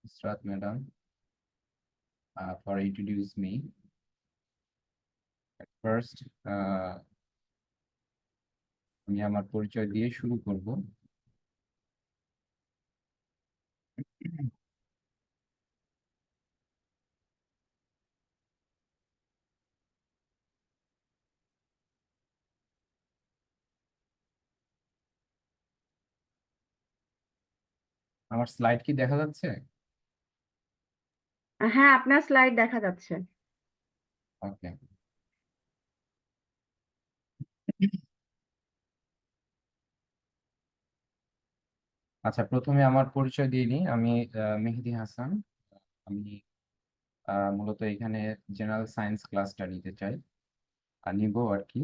Nusrat madam for introduce me. At first, আমি আমার পরিচয় দিয়ে শুরু করব। আমার স্লাইড কি দেখা যাচ্ছে? হ্যাঁ, আপনার স্লাইড দেখা যাচ্ছে। ওকে। আচ্ছা, প্রথমে আমার পরিচয় দিয়ে নিই। আমি মেহেদি হাসান। আমি মূলত এখানে জেনারেল সায়েন্স ক্লাসটা নিতে চাই, নিব আর কি।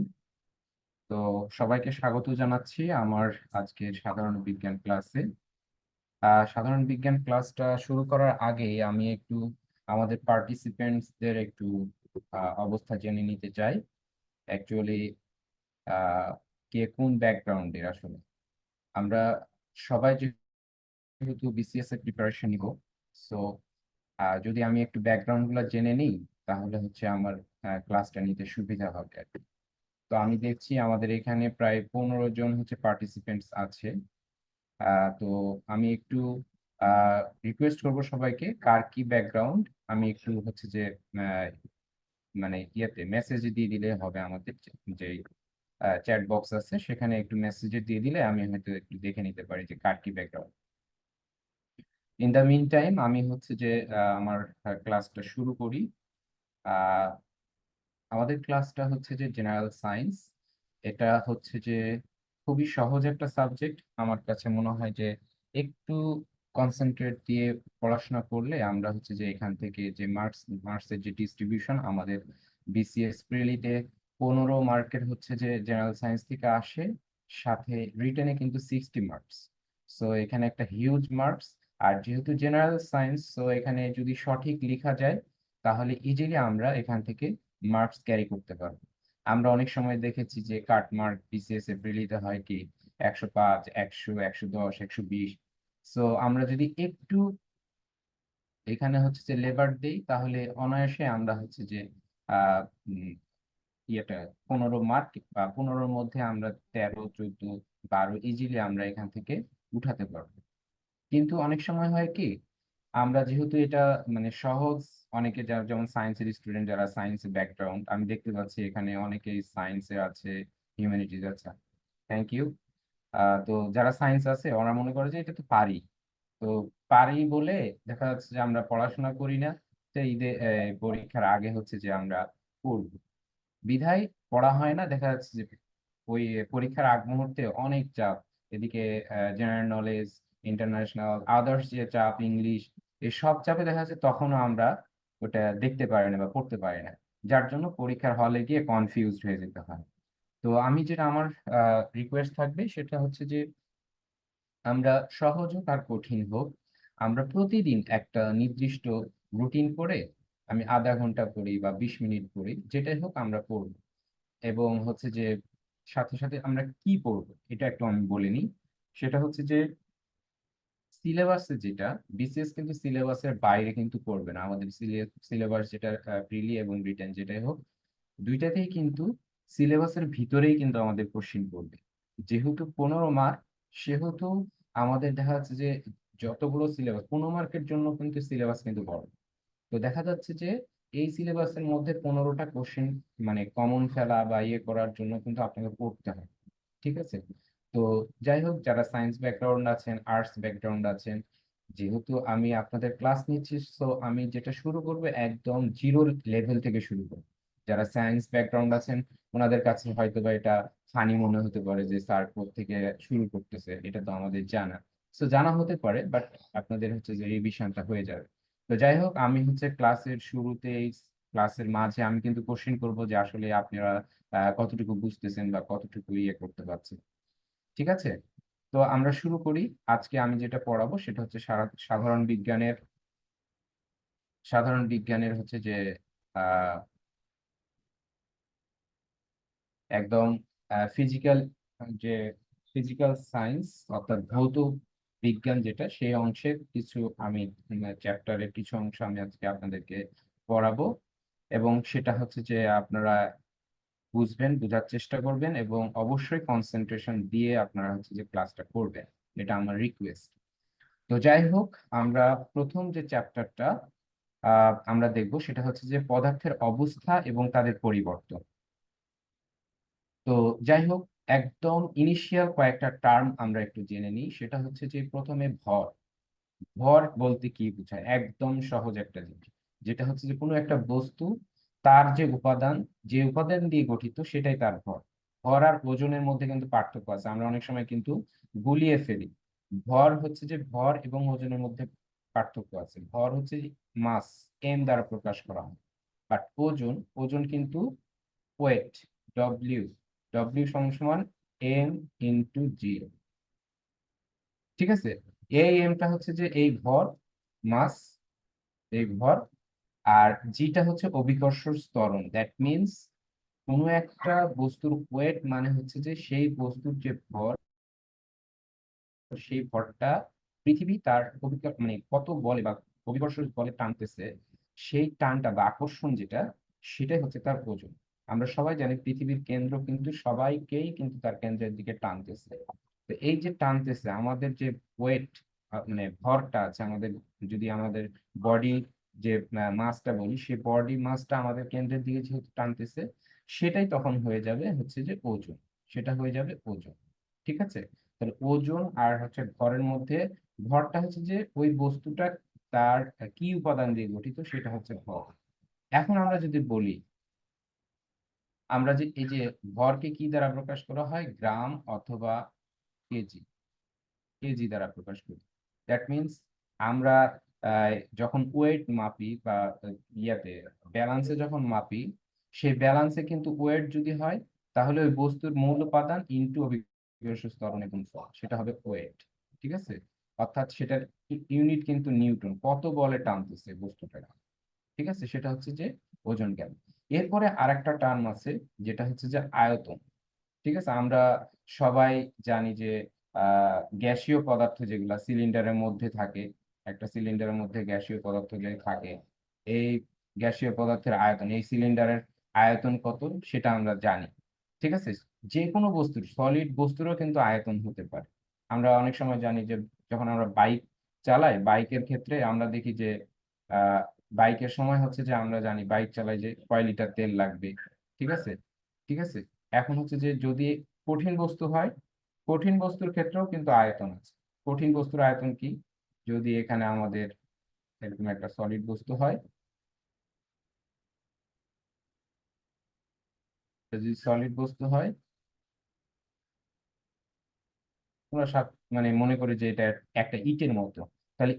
তো সবাইকে স্বাগত জানাচ্ছি আমার আজকের সাধারণ বিজ্ঞান ক্লাসে। সাধারণ বিজ্ঞান ক্লাসটা শুরু করার আগে আমি একটু আমাদের পার্টিসিপেন্টসদের একটু অবস্থা জেনে নিতে চাই। অ্যাকচুয়ালি কে কোন ব্যাকগ্রাউন্ডের আসলে। আমরা সবাই যেহেতু বিসিএস এর প্রিপারেশন নিব, সো যদি আমি একটু ব্যাকগ্রাউন্ড গুলো জেনে নিই, তাহলে হচ্ছে আমার ক্লাসটা নিতে সুবিধা হবে আর কি। তো আমি দেখছি আমাদের এখানে প্রায় 15 জন হচ্ছে পার্টিসিপেন্টস আছে। তো আমি একটু রিকোয়েস্ট করব সবাইকে, কার কি ব্যাকগ্রাউন্ড আমি একটু হচ্ছে যে আহ, মানে ইয়েতে মেসেজ দিয়ে দিলে হবে। আমাদের যে চ্যাট বক্স আছে সেখানে একটু মেসেজে দিয়ে দিলে আমি হয়তো একটু দেখে নিতে পারি যে কার কি background. In the meantime আমি হচ্ছে যে আমার ক্লাসটা শুরু করি। আহ, আমাদের ক্লাসটা হচ্ছে যে জেনারেল সায়েন্স। এটা হচ্ছে যে খুবই সহজ একটা সাবজেক্ট আমার কাছে মনে হয় যে একটু কনসেন্ট্রেট দিয়ে পড়াশোনা করলে আমরা হচ্ছে যে এখান থেকে যে মার্কসের যে ডিস্ট্রিবিউশন আমাদের বিসিএস প্রিলিতে 15 মার্কের হচ্ছে যে জেনারেল সায়েন্স থেকে আসে, সাথে রিটেনে কিন্তু 60 মার্কস। সো এখানে একটা হিউজ মার্কস। আর যেহেতু জেনারেল সায়েন্স, সো এখানে যদি সঠিক লেখা যায় তাহলে ইজিলি আমরা এখান থেকে মার্কস ক্যারি করতে পারবো। আমরা অনেক সময় দেখেছি যে কাট মার্ক বিসিএস এপ্রিলিতে হয় কি 105, 100, 110, 120। সো আমরা যদি একটু এখানে হচ্ছে যে লেবার দেই তাহলে অনায়াসে আমরা হচ্ছে যে আহ উম, ইয়েটা 15 মার্ক বা 15-র মধ্যে আমরা 13, 14, 12 ইজিলি আমরা এখান থেকে উঠাতে পারবো। কিন্তু অনেক সময় হয় কি, আমরা যেহেতু এটা মানে সহজ, অনেকে যারা যেমন সায়েন্সের স্টুডেন্ট, যারা সায়েন্সের ব্যাকগ্রাউন্ড আমি দেখতে পাচ্ছি এখানে অনেকেই সায়েন্সের আছে, হিউম্যানিটিজ আছে। Thank you. তো যারা সায়েন্স আছে ওরা মনে করে যে এটা তো পারি। তো পারি বলে দেখা যাচ্ছে যে আমরা পড়াশোনা করি না। তো ঈদে পরীক্ষার আগে হচ্ছে যে আমরা পড়বো বিধায় পড়া হয় না। দেখা যাচ্ছে যে ওই পরীক্ষার আগ মুহূর্তে অনেক চাপ। এদিকে জেনারেল নলেজ, ইন্টারন্যাশনাল, আদার্স যে চাপ, ইংলিশ, এই সব চাপে দেখা যাচ্ছে তখনও আমরা ওটা দেখতে পারি না বা পড়তে পারি না। যার জন্য পরীক্ষার হলে গিয়ে কনফিউজড হয়ে যেতে হয়। তো আমি যেটা আমার রিকোয়েস্ট থাকবে সেটা হচ্ছে যে আমরা সহজ হোক আর কঠিন হোক, আমরা প্রতিদিন একটা নির্দিষ্ট রুটিন করে, আমি আধা ঘন্টা পড়ি বা 20 মিনিট পড়ি, যেটাই হোক আমরা পড়ব। এবং হচ্ছে যে সাথে সাথে আমরা কি পড়বো এটা একটু আমি বলে নিই। সেটা হচ্ছে যে সিলেবাসে যেটা, বিসিএস কিন্তু সিলেবাসের বাইরে কিন্তু পড়বে না। আমাদের সিলেবাস যেটা প্রিলি এবং রিটেন যেটাই হোক, দুইটাতেই কিন্তু সিলেবাসের ভিতরেই কিন্তু আমাদের কোশ্চিন পড়বে। যেহেতু 15 মার্ক, সেহেতু আমাদের দেখা যাচ্ছে যে যতগুলো সিলেবাস 15 মার্কের জন্য কিন্তু সিলেবাস কিন্তু বড়। তো দেখা যাচ্ছে যে এই সিলেবাসের মধ্যে 15টা কোশ্চেন মানে কমন ফেলা বা ইয়ে করার জন্য কিন্তু আপনাকে পড়তে হয়। ঠিক আছে? তো যাই হোক, যারা সায়েন্স ব্যাকগ্রাউন্ড আছেন, আর্টস ব্যাকগ্রাউন্ড আছেন, যেহেতু আমি আপনাদের ক্লাস নিচ্ছি, তো আমি যেটা শুরু করবো একদম জিরো লেভেল থেকে শুরু করবো। যারা সায়েন্স ব্যাকগ্রাউন্ড আছেন ওনাদের কাছে হয়তো বা এটা ফানি মনে হতে পারে যে স্যার থেকে শুরু করতেছে, এটা তো আমাদের জানা। তো জানা হতে পারে, বাট আপনাদের হচ্ছে যে রিভিশনটা হয়ে যাবে। তো যাই হোক, আমি হচ্ছে ক্লাসের শুরুতেই, ক্লাসের মাঝে আমি কিন্তু কোশ্চেন করবো যে আসলে আপনারা কতটুকু বুঝতেছেন বা কতটুকু ইয়ে করতে পারছেন। ঠিক আছে? তো আমরা শুরু করি। আজকে আমি যেটা পড়াবো সেটা হচ্ছে সাধারণ বিজ্ঞানের হচ্ছে যে আহ একদম ফিজিক্যাল, যে ফিজিক্যাল সায়েন্স অর্থাৎ ভৌত বিজ্ঞান যেটা সেই অংশের কিছু আমি চ্যাপ্টারের কিছু অংশ আমি আজকে আপনাদেরকে পড়াবো, এবং সেটা হচ্ছে যে আপনারা বুঝবেন, বোঝার চেষ্টা করবেন এবং অবশ্যই কনসেন্ট্রেশন দিয়ে আপনারা হচ্ছে যে ক্লাসটা করবেন। এটা আমার রিকোয়েস্ট। তো যাই হোক, আমরা প্রথম যে চ্যাপ্টারটা আমরা দেখব সেটা হচ্ছে যে পদার্থের অবস্থা এবং তাদের পরিবর্তন। তো যাই হোক, একদম ইনিশিয়াল কয়েকটা টার্ম আমরা একটু জেনে নিই। সেটা হচ্ছে যে প্রথমে ভর। ভর বলতে কি বোঝায়? একদম সহজ একটা জিনিস, যেটা হচ্ছে যে কোনো একটা বস্তু, তার যে উপাদান দিয়ে গঠিত সেটাই তার ভর। ভর আর ওজনের মধ্যে কিন্তু পার্থক্য আছে, আমরা অনেক সময় কিন্তু গুলিয়ে ফেলি। ভর এবং ওজনের মধ্যে পার্থক্য আছে। ভর হচ্ছে মাস, এম দ্বারা প্রকাশ করা হয়। বাট ওজন কিন্তু ওয়েট, ডব্লিউ। ডব্লিউ সমান সমান এম ইন্টু জি। ঠিক আছে? এই এমটা হচ্ছে যে এই ভর, মাস, এই ভর। আর জিটা হচ্ছে অভিকর্ষর ত্বরণ। দ্যাট মিনস কোনো একটা বস্তুর ওয়েট মানে হচ্ছে যে সেই বস্তুর যে ভর, সেই ভরটা পৃথিবী তার মানে কত বলে বা অভিকর্ষ বলে টানতেছে, সেই টানটা বা আকর্ষণ যেটা, সেটাই হচ্ছে তার ওজন। আমরা সবাই জানি পৃথিবীর কেন্দ্র কিন্তু সবাইকেই কিন্তু তার কেন্দ্রের দিকে টানতেছে। তো এই যে টানতেছে আমাদের যে ওয়েট, মানে ভরটা আছে আমাদের, যদি আমাদের বডি যে মাসটা বলি, সেই বডি মাসটা আমাদের কেন্দ্রের দিকে যেহেতু টানতেছে, সেটাই তখন হয়ে যাবে হচ্ছে যে ওজন। সেটা হয়ে যাবে ওজন। ঠিক আছে? তাহলে ওজন আর হচ্ছে ভরের মধ্যে, ভরটা হচ্ছে যে ওই বস্তুটা তার কি উপাদান দিয়ে গঠিত, সেটা হচ্ছে ভর। এখন আমরা যদি বলি, আমরা যে এই যে ভরকে কি দ্বারা প্রকাশ করা হয়, গ্রাম অথবা কেজি, কেজি দ্বারা প্রকাশ করি। দ্যাট মিনস আমরা যখন ওয়েট মাপি বা ইয়াতে ব্যালান্সে যখন মাপি, সেই ব্যালান্সে কিন্তু ওয়েট যদি হয়, তাহলে ওই বস্তুর মৌল উপাদান ইনটু অভিকর্ষ ত্বরণ এবং ফল, সেটা হবে ওয়েট। ঠিক আছে? অর্থাৎ সেটার ইউনিট কিন্তু নিউটন, কত বলে টানতেছে বস্তুটাকে। ঠিক আছে? সেটা হচ্ছে যে ওজন গেল। এরপরে আরেকটা টার্ম আছে, যেটা হচ্ছে যে আয়তন। ঠিক আছে? আমরা সবাই জানি যে গ্যাসীয় পদার্থ যেগুলা সিলিন্ডারের মধ্যে থাকে, একটা সিলিন্ডারের মধ্যে গ্যাসীয় পদার্থ যে থাকে, এই গ্যাসীয় পদার্থের আয়তন, এই সিলিন্ডারের আয়তন কত সেটা আমরা জানি। ঠিক আছে? যে কোনো বস্তুর, সলিড বস্তুরও কিন্তু আয়তন হতে পারে। আমরা অনেক সময় জানি যে যখন আমরা বাইক চালাই, বাইকের ক্ষেত্রে আমরা দেখি যে আহ বাইকের সময় হচ্ছে যে আমরা জানি বাইক চালাই যে কয় লিটার তেল লাগবে। ঠিক আছে? ঠিক আছে? এখন হচ্ছে যে যদি কঠিন বস্তু হয়, কঠিন বস্তুর ক্ষেত্রেও কিন্তু আয়তন আছে। কঠিন বস্তুর আয়তন কি? যদি এখানে আমাদের এরকম একটা সলিড বস্তু হয়, যদি সলিড বস্তু হয়, আমরা মানে মনে করি যে এটা একটা ইটের মতো, তাহলে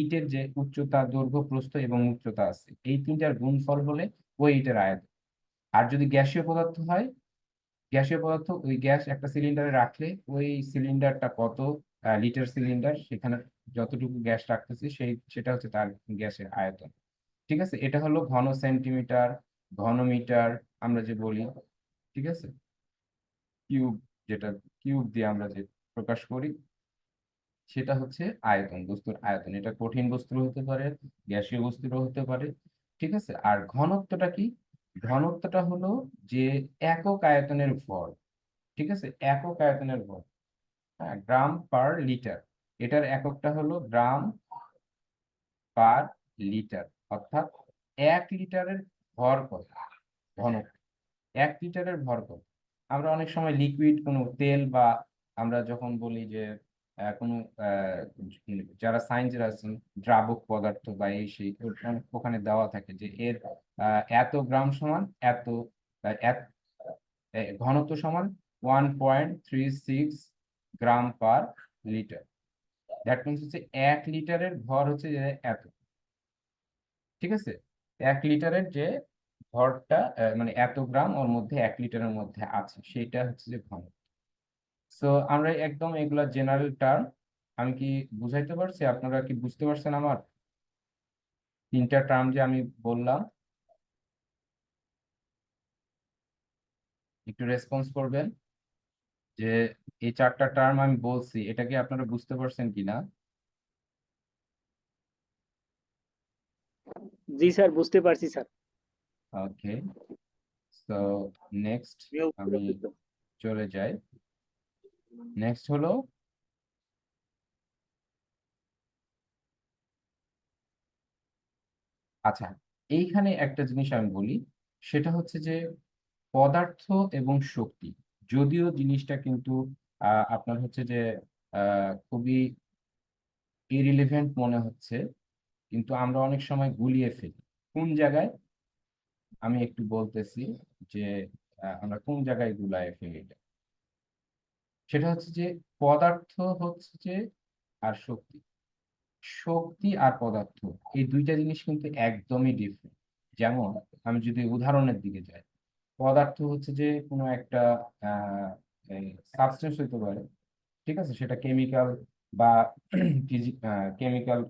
ইটের যে উচ্চতা, দৈর্ঘ্য, প্রস্থ এবং উচ্চতা আছে, এই তিনটার গুণফল হলে ওই ইটের আয়তন। আর যদি গ্যাসীয় পদার্থ হয়, গ্যাসীয় পদার্থ, ওই গ্যাস একটা সিলিন্ডারে রাখলে ওই সিলিন্ডারটা কত লিটার সিলিন্ডার, সেখানে যতটুকু গ্যাস রাখতেছে সেটা হচ্ছে তার গ্যাসের আয়তন। ঠিক আছে? এটা হলো ঘন সেন্টিমিটার, ঘন মিটার আমরা যে বলি। ঠিক আছে? কিউব, যেটা কিউব দিয়ে আমরা যে প্রকাশ করি, সেটা হচ্ছে আয়তন, বস্তুর আয়তন। এটা কঠিন বস্তুরও হতে পারে, গ্যাসীয় বস্তুরও হতে পারে। ঠিক আছে? আর ঘনত্বটা কি? ঘনত্বটা হলো যে একক আয়তনের ভর। ঠিক আছে? একক আয়তনের ভর। হ্যাঁ, গ্রাম পার লিটার। এটার এককটা হলো গ্রাম পার লিটার। অর্থাৎ 1 লিটারের ভর কত, ঘনত্ব। 1 লিটারের ভর কত। আমরা অনেক সময় লিকুইড কোনো তেল বা আমরা যখন বলি যে কোনো যারা সায়েন্সের আছেন, দ্রাবক পদার্থ বা এই সেই, ওখানে দেওয়া থাকে যে এর এত গ্রাম সমান এত, আহ, এত- ঘনত্ব সমান 1.36 গ্রাম পার লিটার। দ্যাট মিনস হচ্ছে 1 লিটারের ভর হচ্ছে যে এত। ঠিক আছে? 1 লিটারের যে ভরটা, মানে এত গ্রাম ওর মধ্যে 1 লিটারের মধ্যে আছে, সেটা হচ্ছে যে ঘন। সো আমরা একদম এগুলা জেনারেল টার্ম। আমি কি বুঝাইতে পারছি? আপনারা কি বুঝতে পারছেন আমার তিনটা টার্ম যে আমি বললাম? একটু রেসপন্স করবেন যে এই চারটা টার্ম আমি বলছি, এটা কি আপনারা বুঝতে পারছেন কিনা? জি স্যার, বুঝতে পারছি স্যার। ওকে, তো নেক্সট আমিও বুঝতে আমি পারছি স্যার। চলে যাই। নেক্সট হলো, আচ্ছা, এইখানে একটা জিনিস আমি বলি, সেটা হচ্ছে যে পদার্থ এবং শক্তি, যদিও জিনিসটা কিন্তু আপনার হচ্ছে যে খুবই ইরিলেভেন্ট মনে হচ্ছে, কিন্তু আমরা অনেক সময় গুলিয়ে ফেলি। কোন জায়গায় আমি একটু বলতেছি, যে আমরা কোন জায়গায় গুলায় ফেলি এটা। সেটা হচ্ছে যে পদার্থ হচ্ছে যে, আর শক্তি, শক্তি আর পদার্থ, এই দুইটা জিনিস কিন্তু একদমই ডিফারেন্ট। যেমন আমি যদি উদাহরণের দিকে যাই, পদার্থ হচ্ছে যে কোনো একটা সাবস্টেন্স হইতে পারে, ঠিক আছে, সেটা কেমিক্যাল বা কেমিক্যাল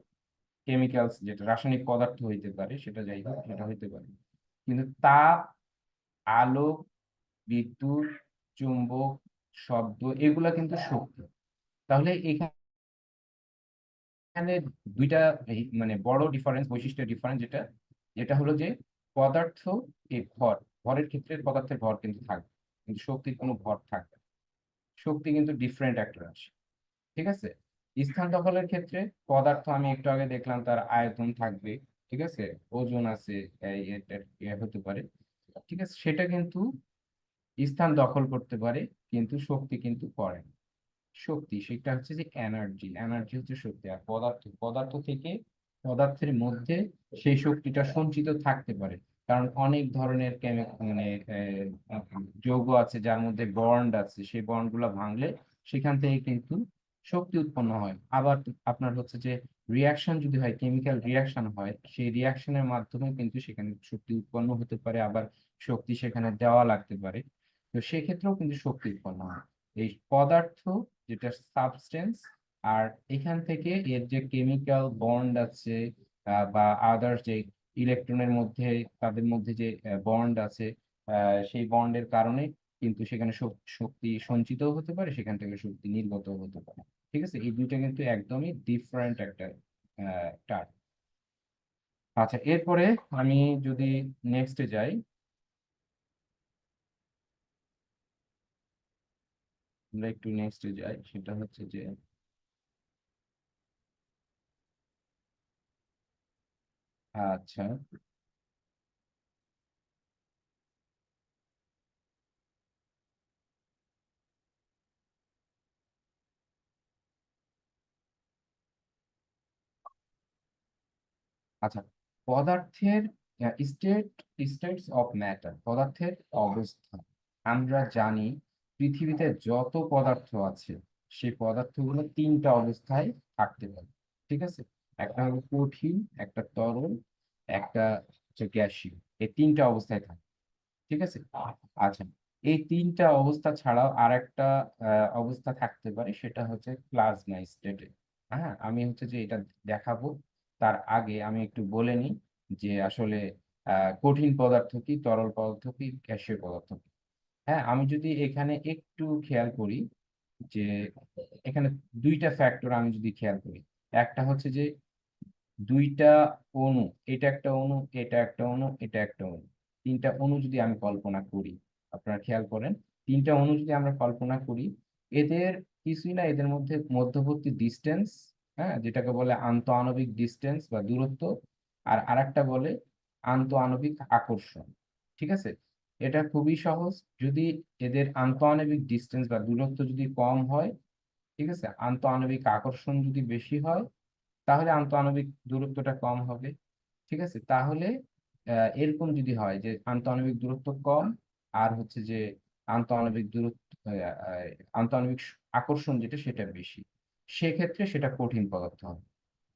কেমিক্যালস, যেটা রাসায়নিক পদার্থ হইতে পারে, সেটা যাই হোক, সেটা হইতে পারে। কিন্তু তাপ, আলো, বিদ্যুৎ, চুম্বক, শব্দ, এগুলা কিন্তু শক্তি। তাহলে এখানে দুইটা মানে বড় ডিফারেন্স, বৈশিষ্ট্যের ডিফারেন্স, যেটা যেটা হলো যে পদার্থ, এই ভরের ক্ষেত্রে পদার্থের ভর কিন্তু থাকবে, কিন্তু শক্তির কোনো ভর থাকবে না। শক্তি কিন্তু ডিফারেন্ট একটা রাশি, ঠিক আছে। স্থান দখলের ক্ষেত্রে পদার্থ, আমি একটু আগে দেখলাম, তার আয়তন থাকবে, ঠিক আছে, ওজন আছে, হতে পারে, ঠিক আছে, সেটা কিন্তু স্থান দখল করতে পারে, কিন্তু শক্তি কিন্তু করে না। শক্তি সেটা হচ্ছে যে এনার্জি, এনার্জি হচ্ছে শক্তি। আর পদার্থ, পদার্থ থেকে, পদার্থের মধ্যে সেই শক্তিটা সঞ্চিত থাকতে পারে, কারণ অনেক ধরনের মানে যৌগ আছে যার মধ্যে বন্ড আছে, সেই বন্ড গুলা ভাঙলে সেখান থেকে কিন্তু শক্তি উৎপন্ন হয়। আবার আপনার হচ্ছে যে রিয়াকশন যদি হয়, কেমিক্যাল রিয়াকশন হয়, সেই রিয়াকশনের মাধ্যমে কিন্তু সেখানে শক্তি উৎপন্ন হতে পারে, আবার শক্তি সেখানে দেওয়া লাগতে পারে। তো সেক্ষেত্রেও কিন্তু শক্তি উৎপন্ন হয়। এই পদার্থ, যেটা সাবস্টেন্স, আর এখান থেকে এর যে কেমিক্যাল বন্ড আছে, বা আদার্স যে ইলেকট্রনের মধ্যে, তাদের মধ্যে যে বন্ড আছে, সেই বন্ডের কারণে কিন্তু সেখানে শক্তি সঞ্চিত হতে পারে, সেখান থেকে শক্তি নির্গত হতে পারে, ঠিক আছে। এই দুইটা কিন্তু একদমই ডিফারেন্ট একটা টার্ম। আচ্ছা, এরপরে আমি যদি নেক্সটে যাই, আমরা একটু নেক্সটে যাই, সেটা হচ্ছে যে আচ্ছা, আচ্ছা, পদার্থের স্টেট, স্টেটস অফ ম্যাটার, পদার্থের অবস্থা। আমরা জানি পৃথিবীতে যত পদার্থ আছে, সেই পদার্থগুলো তিনটা অবস্থায় থাকতে পারে, ঠিক আছে। একটা হলো কঠিন, একটা তরল, একটা হচ্ছে গ্যাসীয়। এই তিনটা অবস্থায় থাকে, ঠিক আছে। আচ্ছা, এই তিনটা অবস্থা ছাড়াও আর একটা অবস্থা থাকতে পারে, সেটা হচ্ছে প্লাজমা স্টেটে। হ্যাঁ, আমি হচ্ছে যে এটা দেখাবো, তার আগে আমি একটু বলে নিই যে আসলে কঠিন পদার্থ কি, তরল পদার্থ কি, গ্যাসীয় পদার্থ কি। হ্যাঁ, আমি যদি এখানে একটু খেয়াল করি, যে এখানে দুইটা ফ্যাক্টর আমি যদি খেয়াল করি, একটা হচ্ছে যে দুইটা অণু, এটা একটা অণু, এটা একটা অণু, এটা একটা অণু, তিনটা অণু যদি আমি কল্পনা করি, আপনারা খেয়াল করেন, তিনটা অণু যদি আমরা কল্পনা করি, এদের কিছুই না, এদের মধ্যে মধ্যবর্তী ডিস্টেন্স, হ্যাঁ, যেটাকে বলে আন্তঃআণবিক ডিস্টেন্স বা দূরত্ব, আর আরেকটা বলে আন্তঃআণবিক আকর্ষণ, ঠিক আছে। এটা খুবই সহজ, যদি এদের আন্তঃআণবিক ডিস্টেন্স বা দূরত্ব যদি কম হয়, ঠিক আছে, আন্তঃআণবিক আকর্ষণ যদি বেশি হয়, তাহলে আন্তঃআণবিক দূরত্বটা কম হবে, ঠিক আছে। তাহলে এরকম যদি হয় যে আন্তঃআণবিক দূরত্ব কম, আর হচ্ছে যে আন্তঃআণবিক দূরত্ব, আন্তঃআণবিক আকর্ষণ যেটা, সেটা বেশি, সেক্ষেত্রে সেটা কঠিন পদার্থ হবে,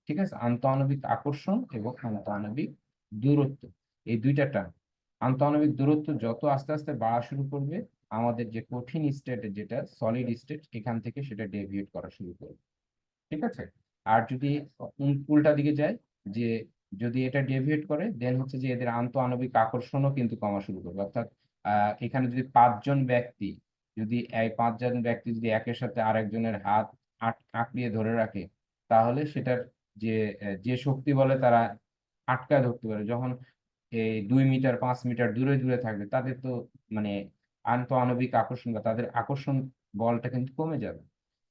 ঠিক আছে। আন্তঃআণবিক আকর্ষণ এবং আন্তঃআণবিক দূরত্ব, এই দুইটা টার্ম। আন্তঃআণবিক দূরত্ব যত আস্তে আস্তে বাড়া শুরু করবে, আমাদের যে কঠিন স্টেটে, যেটা সলিড স্টেট, এখান থেকে সেটা ডেভিয়েট করা শুরু করবে, ঠিক আছে। আর যদি উল্টা দিকে যায়, যে যদি এটা ডেভিয়েট করে, দেন হচ্ছে যে এদের আন্তঃআণবিক আকর্ষণও কিন্তু কমা শুরু করবে। অর্থাৎ এখানে যদি 5 জন ব্যক্তি যদি এই 5 জন ব্যক্তি যদি একের সাথে আরেকজনের হাত আঁকড়িয়ে ধরে রাখে, তাহলে সেটার যে শক্তি বলে তারা আটকায় ধরতে পারে। যখন এই 2 মিটার 5 মিটার দূরে দূরে থাকবে, তাদের তো মানে আন্তঃআণবিক আকর্ষণ বা তাদের আকর্ষণ বলটা কিন্তু কমে যাবে।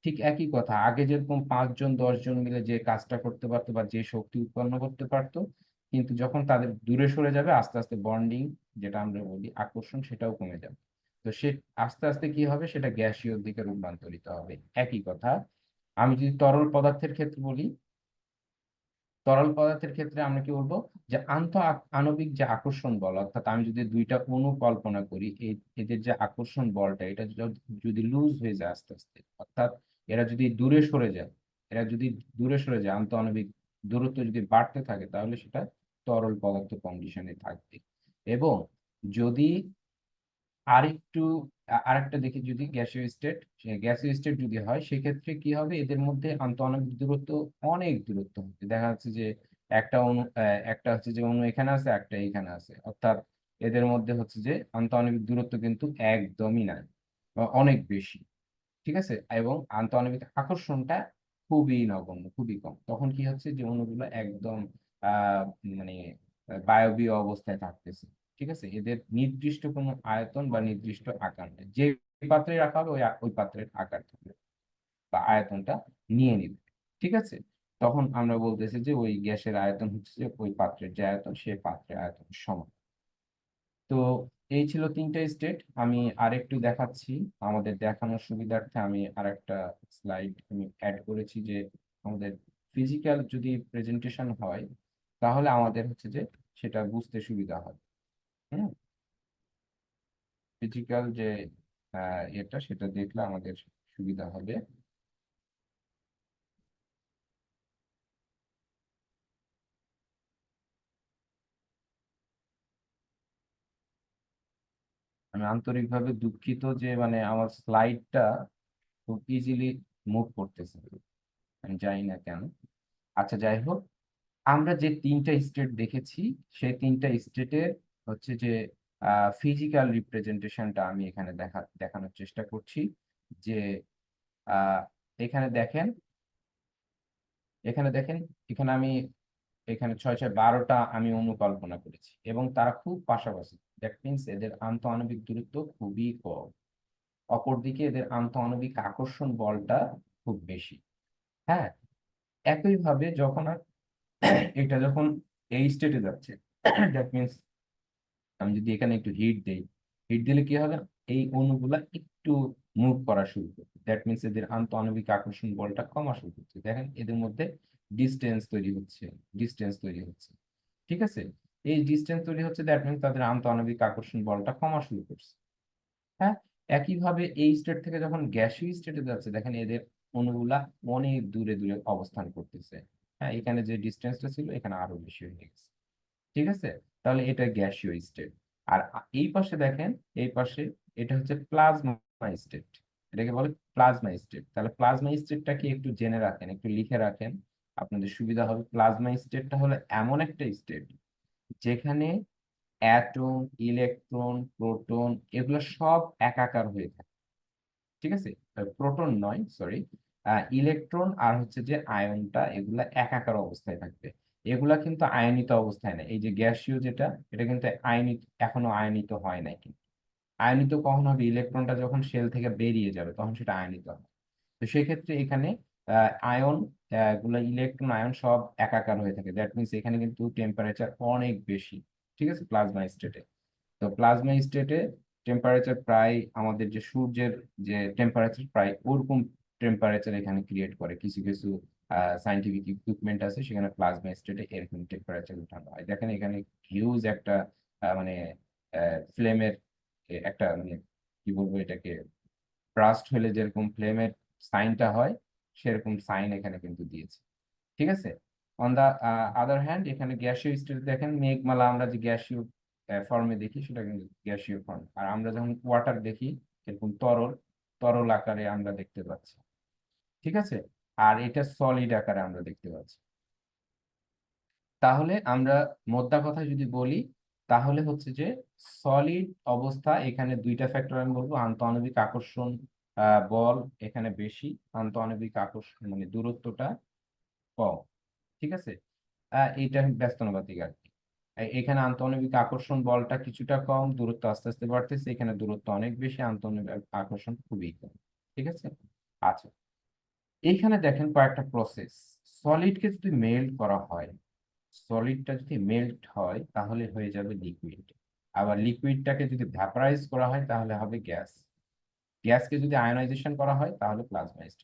ঠিক একই কথা, আগে যেরকম 5 জন 10 জন মিলে যে কাজটা করতে পারতো বা যে শক্তি উৎপন্ন করতে পারতো, কিন্তু যখন তাদের দূরে সরে যাবে আস্তে আস্তে বন্ডিং, যেটা আমরা বলি আকর্ষণ, সেটাও কমে যাবে। তো সে আস্তে আস্তে কি হবে, সেটা গ্যাসীয় দিকে রূপান্তরিত হবে। একই কথা, আমি যদি তরল পদার্থের ক্ষেত্রে বলি, তরল পদার্থের ক্ষেত্রে আমরা কি বলবো, যে আণবিক যে আকর্ষণ বল, অর্থাৎ আমি যদি দুইটা অণু কল্পনা করি, এদের যে আকর্ষণ বলটা, এটা যদি লুজ হয়ে যায় আস্তে আস্তে, অর্থাৎ এরা যদি দূরে সরে যায়, আন্তঃআণবিক দূরত্ব যদি বাড়তে থাকে, তাহলে সেটা তরল পদার্থ কন্ডিশনে থাকবে। এবং যদি আরেকটু আরেকটা দেখি, যদি গ্যাসীয় স্টেট যদি হয়, সেক্ষেত্রে কি হবে, এদের মধ্যে আন্তঃআণবিক দূরত্ব অনেক দূরত্ব হবে। দেখা যাচ্ছে যে একটা হচ্ছে যে অণু এখানে আছে, একটা এখানে আছে, অর্থাৎ এদের মধ্যে হচ্ছে যে আন্তঃআণবিক দূরত্ব কিন্তু একদমই নাই বা অনেক বেশি। ঠিক আছে, এবং আন্তঃআণবিক আকর্ষণটা খুবই নগণ্য, খুবই কম। তখন কি হচ্ছে, যে অণুগুলো একদম মানে বায়বীয় অবস্থায় থাকতেছে। ঠিক আছে, এদের নির্দিষ্ট কোনো আয়তন বা নির্দিষ্ট আকার নেই। যে পাত্রে রাখা হবে, ওই পাত্রের আকার থাকবে বা আয়তনটা নিয়ে নিবে। ঠিক আছে, তখন আমরা বলতেছি যে ওই গ্যাসের আয়তন হচ্ছে যে ওই পাত্রের যে আয়তন, সে পাত্রের আয়তন সমান। তো এই ছিল 3টা স্টেট। আমি আরেকটু দেখাচ্ছি আমাদের দেখানোর সুবিধার্থে। আমি আরেকটা স্লাইড আমি অ্যাড করেছি, যে আমাদের ফিজিক্যাল যদি প্রেজেন্টেশন হয়, তাহলে আমাদের হচ্ছে যে সেটা বুঝতে সুবিধা হয়। হুম, ফিজিক্যাল যে এটা, সেটা দেখলে আমাদের সুবিধা হবে। আমি আন্তরিকভাবে দুঃখিত যে মানে আমার স্লাইডটা খুব ইজিলি মুভ করতেছে, আমি জানি না কেন। আচ্ছা, যাই হোক, আমরা যে 3টা স্টেট দেখেছি, সেই 3টা স্টেটের হচ্ছে যে ফিজিক্যাল রিপ্রেজেন্টেশনটা আমি এখানে দেখানোর চেষ্টা করছি। যে আহ, এখানে দেখেন, এখানে দেখেন, এখানে আমি এখানে 6 6 12টা আমি অনুকল্পনা করেছি, এবং তারা খুব পাশাপাশি। দ্যাট মিনস এদের আন্তঃআণবিক দূরত্ব খুবই কম। অপরদিকে এদের আন্তঃআণবিক আকর্ষণ বলটা খুব বেশি। হ্যাঁ, একইভাবে যখন এটা যখন এই স্টেটে যাচ্ছে, দ্যাট মিনস আমি যদি এখানে একটু হিট দিলে কি হবে, এই অণুগুলা একটু মুভ করা শুরু করবে। দ্যাট মিনস এদের আন্তঃআণবিক আকর্ষণ বলটা কমা শুরু করছে। দেখেন এদের মধ্যে ডিস্টেন্স তৈরি হচ্ছে। ঠিক আছে, এই ডিস্টেন্স তৈরি হচ্ছে, দ্যাট মিনস তাদের আন্তঃআণবিক আকর্ষণ বলটা কমা শুরু করছে। হ্যাঁ, একইভাবে এই স্টেট থেকে যখন গ্যাসীয় স্টেটে যাচ্ছে, দেখেন এদের অণুগুলা অনেক দূরে দূরে অবস্থান করতেছে। হ্যাঁ, এখানে যে ডিস্টেন্সটা ছিল, এখানে আরো বেশি হয়ে গেছে। ঠিক আছে, তাহলে এটা গ্যাসীয় স্টেট। আর এই পাশে দেখেন, এই পাশে এটা হচ্ছে প্লাজমা স্টেট। এটাকে বলে প্লাজমা স্টেট। তাহলে প্লাজমা স্টেটটাকে একটু জেনে রাখেন, একটু লিখে রাখেন, আপনাদের সুবিধা হবে। প্লাজমা স্টেটটা হলো এমন একটা স্টেট যেখানে অ্যাটম, ইলেকট্রন, প্রোটন, এগুলো সব একাকার হয়ে থাকে। ঠিক আছে, প্রোটন নয়, সরি, ইলেকট্রন আর হচ্ছে যে আয়নটা, এগুলা একাকার অবস্থায় থাকবে। এগুলা কিন্তু আয়নিত অবস্থায় নেই। এই যে গ্যাসীয় যেটা, এটা কিন্তু আয়নিত, এখনো আয়নিত হয় নাই। কিন্তু আয়নিত কখন হবে, ইলেকট্রনটা যখন শেল থেকে বেরিয়ে যাবে, তখন সেটা আয়নিত হবে। তো সেক্ষেত্রে এখানে আয়ন গুলা, ইলেকট্রন আয়ন সব একাকার হয়ে থাকে। দ্যাট মিনস এখানে কিন্তু টেম্পারেচার অনেক বেশি। ঠিক আছে, প্লাজমা স্টেটে। তো প্লাজমা স্টেটে টেম্পারেচার প্রায় আমাদের যে সূর্যের যে টেম্পারেচার, প্রায় ওরকম টেম্পারেচার এখানে ক্রিয়েট করে। কিছু কিছু সাইন্টিফিক ইকুইপমেন্ট আছে, সেখানে প্লাজমা স্টেটে এরকম টেম্পারেচার উঠানো হয়। দেখেন এখানে হিউজ একটা মানে ফ্লেমের একটা মানে কি বলবো এটাকে, ব্রাস্ট হলে যেরকম ফ্লেমের সাইনটা হয়, সেরকম সাইন এখানে কিন্তু দিয়েছে। ঠিক আছে, অন দা আদার হ্যান্ড, এখানে গ্যাসীয় স্টেট দেখেন, মেঘমালা আমরা যে গ্যাসীয় ফর্মে দেখি, সেটা কিন্তু গ্যাসীয় ফর্ম। আর আমরা যখন ওয়াটার দেখি, এরকম তরল তরল আকারে আমরা দেখতে পাচ্ছি। ঠিক আছে, আর এটা সলিড আকারে আমরা দেখতে পাচ্ছি। তাহলে আমরা মোদ্দা কথা যদি বলি, তাহলে হচ্ছে যে সলিড অবস্থা এখানে দুইটা ফ্যাক্টর আমি বলবো, আন্তঃআণবিক আকর্ষণ বল এখানে বেশি, আন্তঃআণবিক আকর্ষণ মানে দূরত্বটা কম। ঠিক আছে, এইটা ব্যস্তানুপাতিক আর কি। এখানে আন্তঃআণবিক আকর্ষণ বলটা কিছুটা কম, দূরত্ব আস্তে আস্তে বাড়তেছে, এখানে দূরত্ব অনেক বেশি, আন্তঃআণবিক আকর্ষণ খুবই কম। ঠিক আছে। আচ্ছা, এইখানে দেখেন কয়েকটা প্রসেস। সলিডকে যদি মেল্ট করা হয়, সলিডটা যদি মেল্ট হয় তাহলে হয়ে যাবে লিকুইড। আবার লিকুইডটাকে যদি ভ্যাপারাইজ করা হয় তাহলে হবে গ্যাস। গ্যাসকে যদি আয়নাইজেশন করা হয় তাহলে প্লাজমাইজড।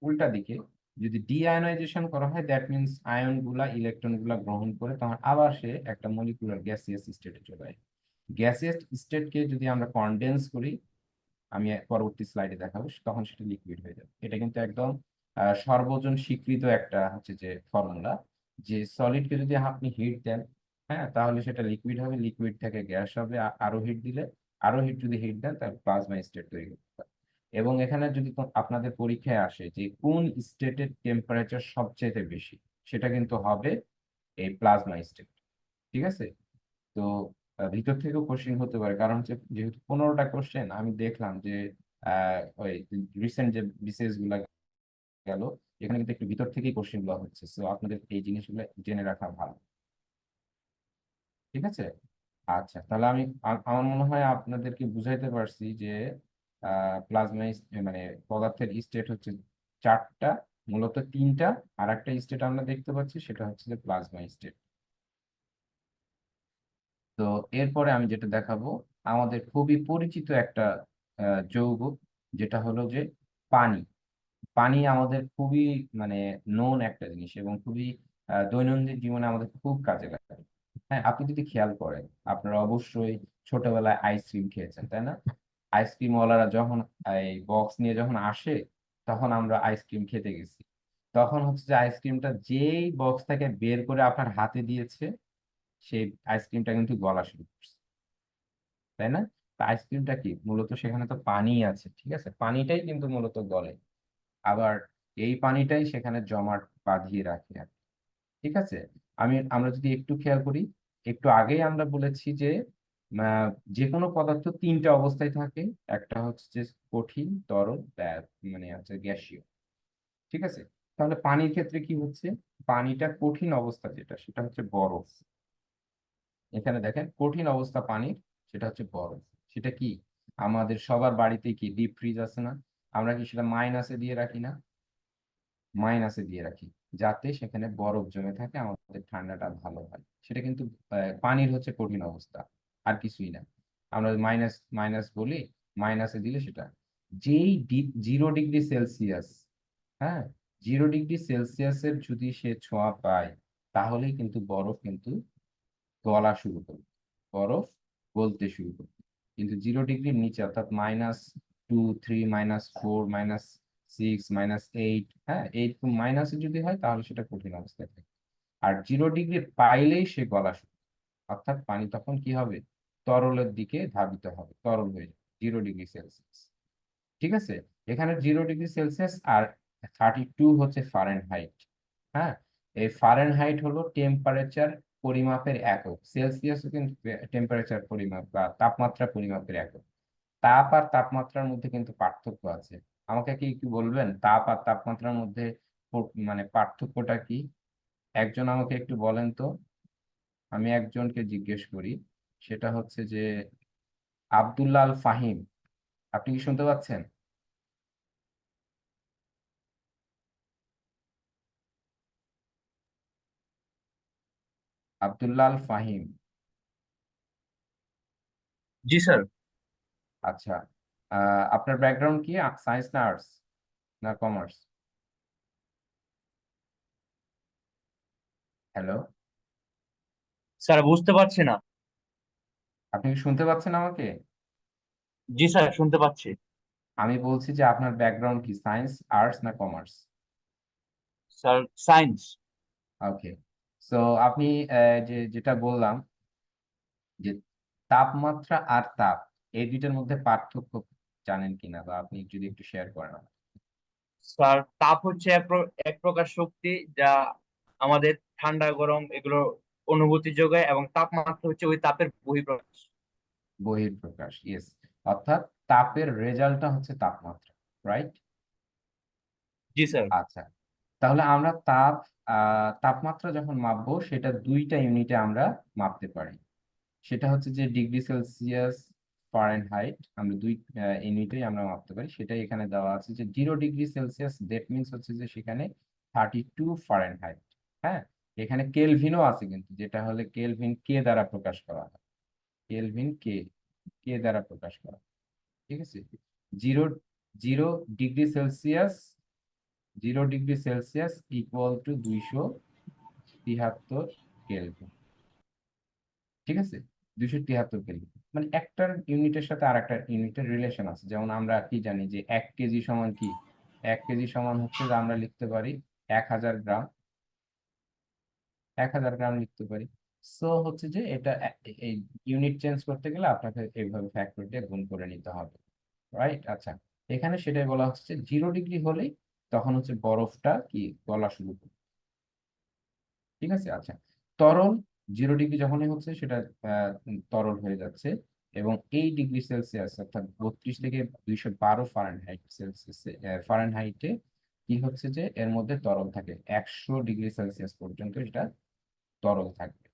উল্টা দিকে যদি ডিআয়নাইজেশন করা হয়, দ্যাট মিনস আয়ন গুলা ইলেকট্রন গুলা গ্রহণ করে তখন আবার সে একটা মলিকুলার গ্যাসিয়াস স্টেটে চলে যায়। গ্যাসিয়াস স্টেটকে যদি আমরা কনডেন্স করি, আমি পরবর্তী স্লাইডে দেখাবো, তখন সেটা লিকুইড হয়ে যাবে। এটা কিন্তু একদম সর্বজন স্বীকৃত একটা হচ্ছে যে ফর্মুলা, যে সলিডকে যদি আপনি হিট দেন, হ্যাঁ, তাহলে সেটা লিকুইড হবে, লিকুইড থেকে গ্যাস হবে, আরো হিট দিলে, আরো হিট যদি হিট দেন তাহলে প্লাজমা স্টেট তৈরি করতে পারে। এবং এখানে যদি আপনাদের পরীক্ষায় আসে যে কোন স্টেটের টেম্পারেচার সবচেয়ে বেশি, সেটা কিন্তু হবে এই প্লাজমা স্টেট। ঠিক আছে। তো ভিতর থেকেও কোশ্চেন হতে পারে, কারণ হচ্ছে যেহেতু 15টা কোশ্চেন আমি দেখলাম যে ওই রিসেন্ট যে বিসিএস গুলা গেল, এখানে কিন্তু একটু ভিতর থেকেই কোশ্চেন গুলো হচ্ছে, সো আপনাদের এই জিনিসগুলো জেনে রাখা ভালো। ঠিক আছে। আচ্ছা, তাহলে আমি আমার মনে হয় আপনাদেরকে বুঝাইতে পারছি যে প্লাজমা মানে পদার্থের স্টেট হচ্ছে চারটা, মূলত তিনটা। আর একটা স্টেট আমরা দেখতে পাচ্ছি, সেটা হচ্ছে যে প্লাজমা স্টেট। তো এরপরে আমি যেটা দেখাবো, আমাদের খুবই পরিচিত একটা যৌগ, যেটা হলো যে পানি। পানি আমাদের খুবই মানে নোন একটা জিনিস, এবং খুবই দৈনন্দিন জীবনে আমাদের খুব কাজে লাগে। হ্যাঁ, আপনি যদি খেয়াল করেন, আপনারা অবশ্যই ছোটবেলায় আইসক্রিম খেয়েছেন, তাই না? আইসক্রিম ওয়ালারা যখন এই বক্স নিয়ে যখন আসে, তখন আমরা আইসক্রিম খেতে গেছি। তখন হচ্ছে যে আইসক্রিমটা যেই বক্স থেকে বের করে আপনার হাতে দিয়েছে, সেই আইসক্রিমটা কিন্তু গলা শুরু করছে, তাই না? তা আইসক্রিমটা কি মূলত, সেখানে তো পানি আছে, ঠিক আছে, পানিটাই কিন্তু মূলত গলে। আবার এই পানিটাই সেখানে জমাট বাঁধিয়ে রাখে আর কি। ঠিক আছে। আমরা যদি একটু খেয়াল করি, একটু আগেই আমরা বলেছি যে আহ, যে কোনো পদার্থ তিনটা অবস্থায় থাকে। একটা হচ্ছে যে কঠিন, তরল, মানে হচ্ছে গ্যাসীয়। ঠিক আছে। তাহলে পানির ক্ষেত্রে কি হচ্ছে, পানিটা কঠিন অবস্থা যেটা, সেটা হচ্ছে বরফ। এখানে দেখেন কঠিন অবস্থা পানির, সেটা হচ্ছে বরফ। সেটা কি, আমাদের সবার বাড়িতে কি ডিপ ফ্রিজ আছে না? আমরা কি সেটা মাইনাসে দিয়ে রাখি না? মাইনাসে দিয়ে রাখি, যাতে সেখানে বরফ জমে থাকে, আমাদের ঠান্ডাটা ভালো হয়। সেটা কিন্তু পানির হচ্ছে কঠিন অবস্থা, আর কিছুই না। আমরা মাইনাস মাইনাস বলি, মাইনাসে দিলে সেটা, যেই 0 ডিগ্রি সেলসিয়াস, হ্যাঁ, 0 ডিগ্রি সেলসিয়াসের যদি সে ছোঁয়া পায়, তাহলেই কিন্তু বরফ কিন্তু গলা শুরু করবে, বরফ গলতে শুরু করবে। কিন্তু 0 ডিগ্রির নিচে, অর্থাৎ -2, 3, -4, -6, -8, হ্যাঁ, এইরকম মাইনাসে যদি হয় তাহলে সেটা কঠিন অবস্থায় থাকে। আর 0 ডিগ্রি পাইলেই সে গলা শুরু, অর্থাৎ পানি তখন কি হবে, তরলের দিকে ধাবিত হবে, তরল হয়ে যাবে 0 ডিগ্রি সেলসিয়াস। ঠিক আছে। এখানে 0 ডিগ্রি সেলসিয়াস আর 32 হচ্ছে ফারেনহাইট। হ্যাঁ, এই ফারেনহাইট হলো টেম্পারেচার পরিমাপের একক, সেলসিয়াসও কিন্তু টেম্পারেচার পরিমাপ বা তাপমাত্রা পরিমাপের একক। তাপ আর তাপমাত্রার মধ্যে কিন্তু পার্থক্য আছে। আমাকে কি একটু বলবেন, তাপ আর তাপমাত্রার মধ্যে মানে পার্থক্যটা কি? একজন আমাকে একটু বলেন তো। আমি একজনকে জিজ্ঞেস করি, সেটা হচ্ছে যে আব্দুল্লাহ আল ফাহিম। আপনি কি শুনতে পাচ্ছেন? আব্দুল্লাহ আল ফাহিম। জি স্যার। আচ্ছা, আপনার ব্যাকগ্রাউন্ড কি, সায়েন্স না আর্টস না কমার্স? হ্যালো, স্যার বুঝতে পারছি না। আপনি কি শুনতে পাচ্ছেন আমাকে? জি স্যার, শুনতে পাচ্ছি। আমি বলছি যে আপনার ব্যাকগ্রাউন্ড কি, সায়েন্স, আর্টস না commerce? Sir science. Okay. So আপনি যেটা বললাম, যে তাপমাত্রা আর তাপ, এই দুইটার মধ্যে পার্থক্য জানেন কিনা, বা আপনি যদি একটু শেয়ার করেন আমাকে। স্যার তাপ হচ্ছে এক প্রকার শক্তি যা আমাদের ঠান্ডা গরম এগুলো অনুভূতি যোগায় এবং তাপমাত্রা হচ্ছে ওই তাপের বহিঃপ্রকাশ। বহিঃপ্রকাশ, ইয়েস। অর্থাৎ তাপের রেজাল্টটা হচ্ছে তাপমাত্রা, রাইট? জি স্যার। আচ্ছা, তাহলে আমরা তাপমাত্রা যখন মাপবো সেটা দুইটা ইউনিটে আমরা মাপতে পারি। সেটা হচ্ছে যে ডিগ্রি সেলসিয়াস, ফারেনহাইট, আমরা দুই ইউনিটেই আমরা মাপতে পারি। সেটাই এখানে দেওয়া আছে যে 0 ডিগ্রি সেলসিয়াস, দ্যাট মিনস হচ্ছে যে সেখানে 32 ফারেনহাইট। হ্যাঁ, এখানে কেলভিনও আছে কিন্তু, যেটা হলে কেলভিন কে দ্বারা প্রকাশ করা হয়। কেলভিন কে, কে দ্বারা প্রকাশ করা হয়, ঠিক আছে? Zero zero degree Celsius 0 degree Celsius equal to 273 Kelvin, ঠিক আছে? 273 কেলভিন, মানে একটার ইউনিটের সাথে আর একটা ইউনিটের রিলেশন আছে। যেমন আমরা কি জানি যে 1 কেজি সমান কি, 1 কেজি সমান হচ্ছে যে আমরা লিখতে পারি 1000 গ্রাম, 1000 গ্রাম লিখতে পারি। সো হচ্ছে যে এটা এই ইউনিট চেঞ্জ করতে গেলে আপনাকে এইভাবে ফ্যাক্টর দিয়ে গুণ করে নিতে হবে, রাইট? আচ্ছা, এখানে সেটাই বলা হচ্ছে যে 0 ডিগ্রি হলেই তখন হচ্ছে বরফটা কি গলা শুরু করবে, ঠিক আছে? আচ্ছা, তরল 0 ডিগ্রি যখনই হচ্ছে সেটা তরল হয়ে যাচ্ছে, এবং এই ডিগ্রি সেলসিয়াস অর্থাৎ 32 থেকে 212 ফারেনহাইট সেলসিয়াস, ফারেনহাইটে কি হচ্ছে যে এর মধ্যে তরল থাকে, 100 ডিগ্রি সেলসিয়াস পর্যন্ত এটা তরল থাকবে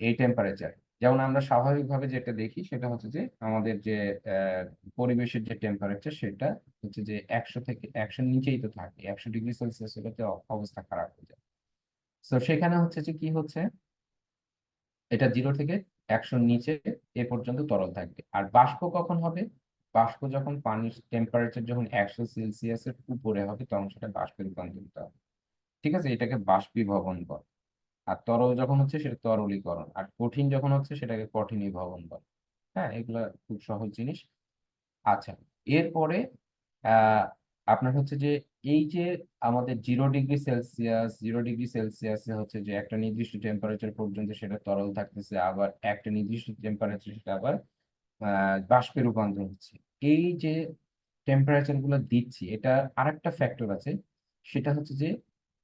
এই টেম্পারেচার। যেমন আমরা স্বাভাবিকভাবে যেটা দেখি সেটা হচ্ছে যে আমাদের যে আহ, পরিবেশের যে টেম্পারেচার সেটা হচ্ছে যে 100 নিচেই তো থাকে, 100 ডিগ্রি সেলসিয়াস হলে তো অবস্থা খারাপ হয়ে যায়। তো সেখানে হচ্ছে যে কি হচ্ছে, এটা 0 থেকে 100 নিচে এ পর্যন্ত তরল থাকবে। আর বাষ্প কখন হবে? বাষ্প যখন পানির টেম্পারেচার যখন 100 সেলসিয়াসের উপরে হবে তখন সেটা বাষ্পে রূপান্তরিত হবে, ঠিক আছে? এটাকে বাষ্পীভবন বলে। আর তরল যখন হচ্ছে সেটা তরলীকরণ, আর কঠিন যখন হচ্ছে সেটাকে কঠিনীভবন বলে। হ্যাঁ, এগুলা খুব সহজ জিনিস। আচ্ছা, এরপরে আহ আপনার হচ্ছে যে এই যে আমাদের 0 ডিগ্রি সেলসিয়াসে হচ্ছে যে একটা নির্দিষ্ট টেম্পারেচার পর্যন্ত সেটা তরল থাকতেছে, আবার একটা নির্দিষ্ট টেম্পারেচার সেটা আবার বাষ্পে রূপান্তর হচ্ছে। এই যে টেম্পারেচার গুলো দিচ্ছি, এটা আরেকটা ফ্যাক্টর আছে, সেটা হচ্ছে যে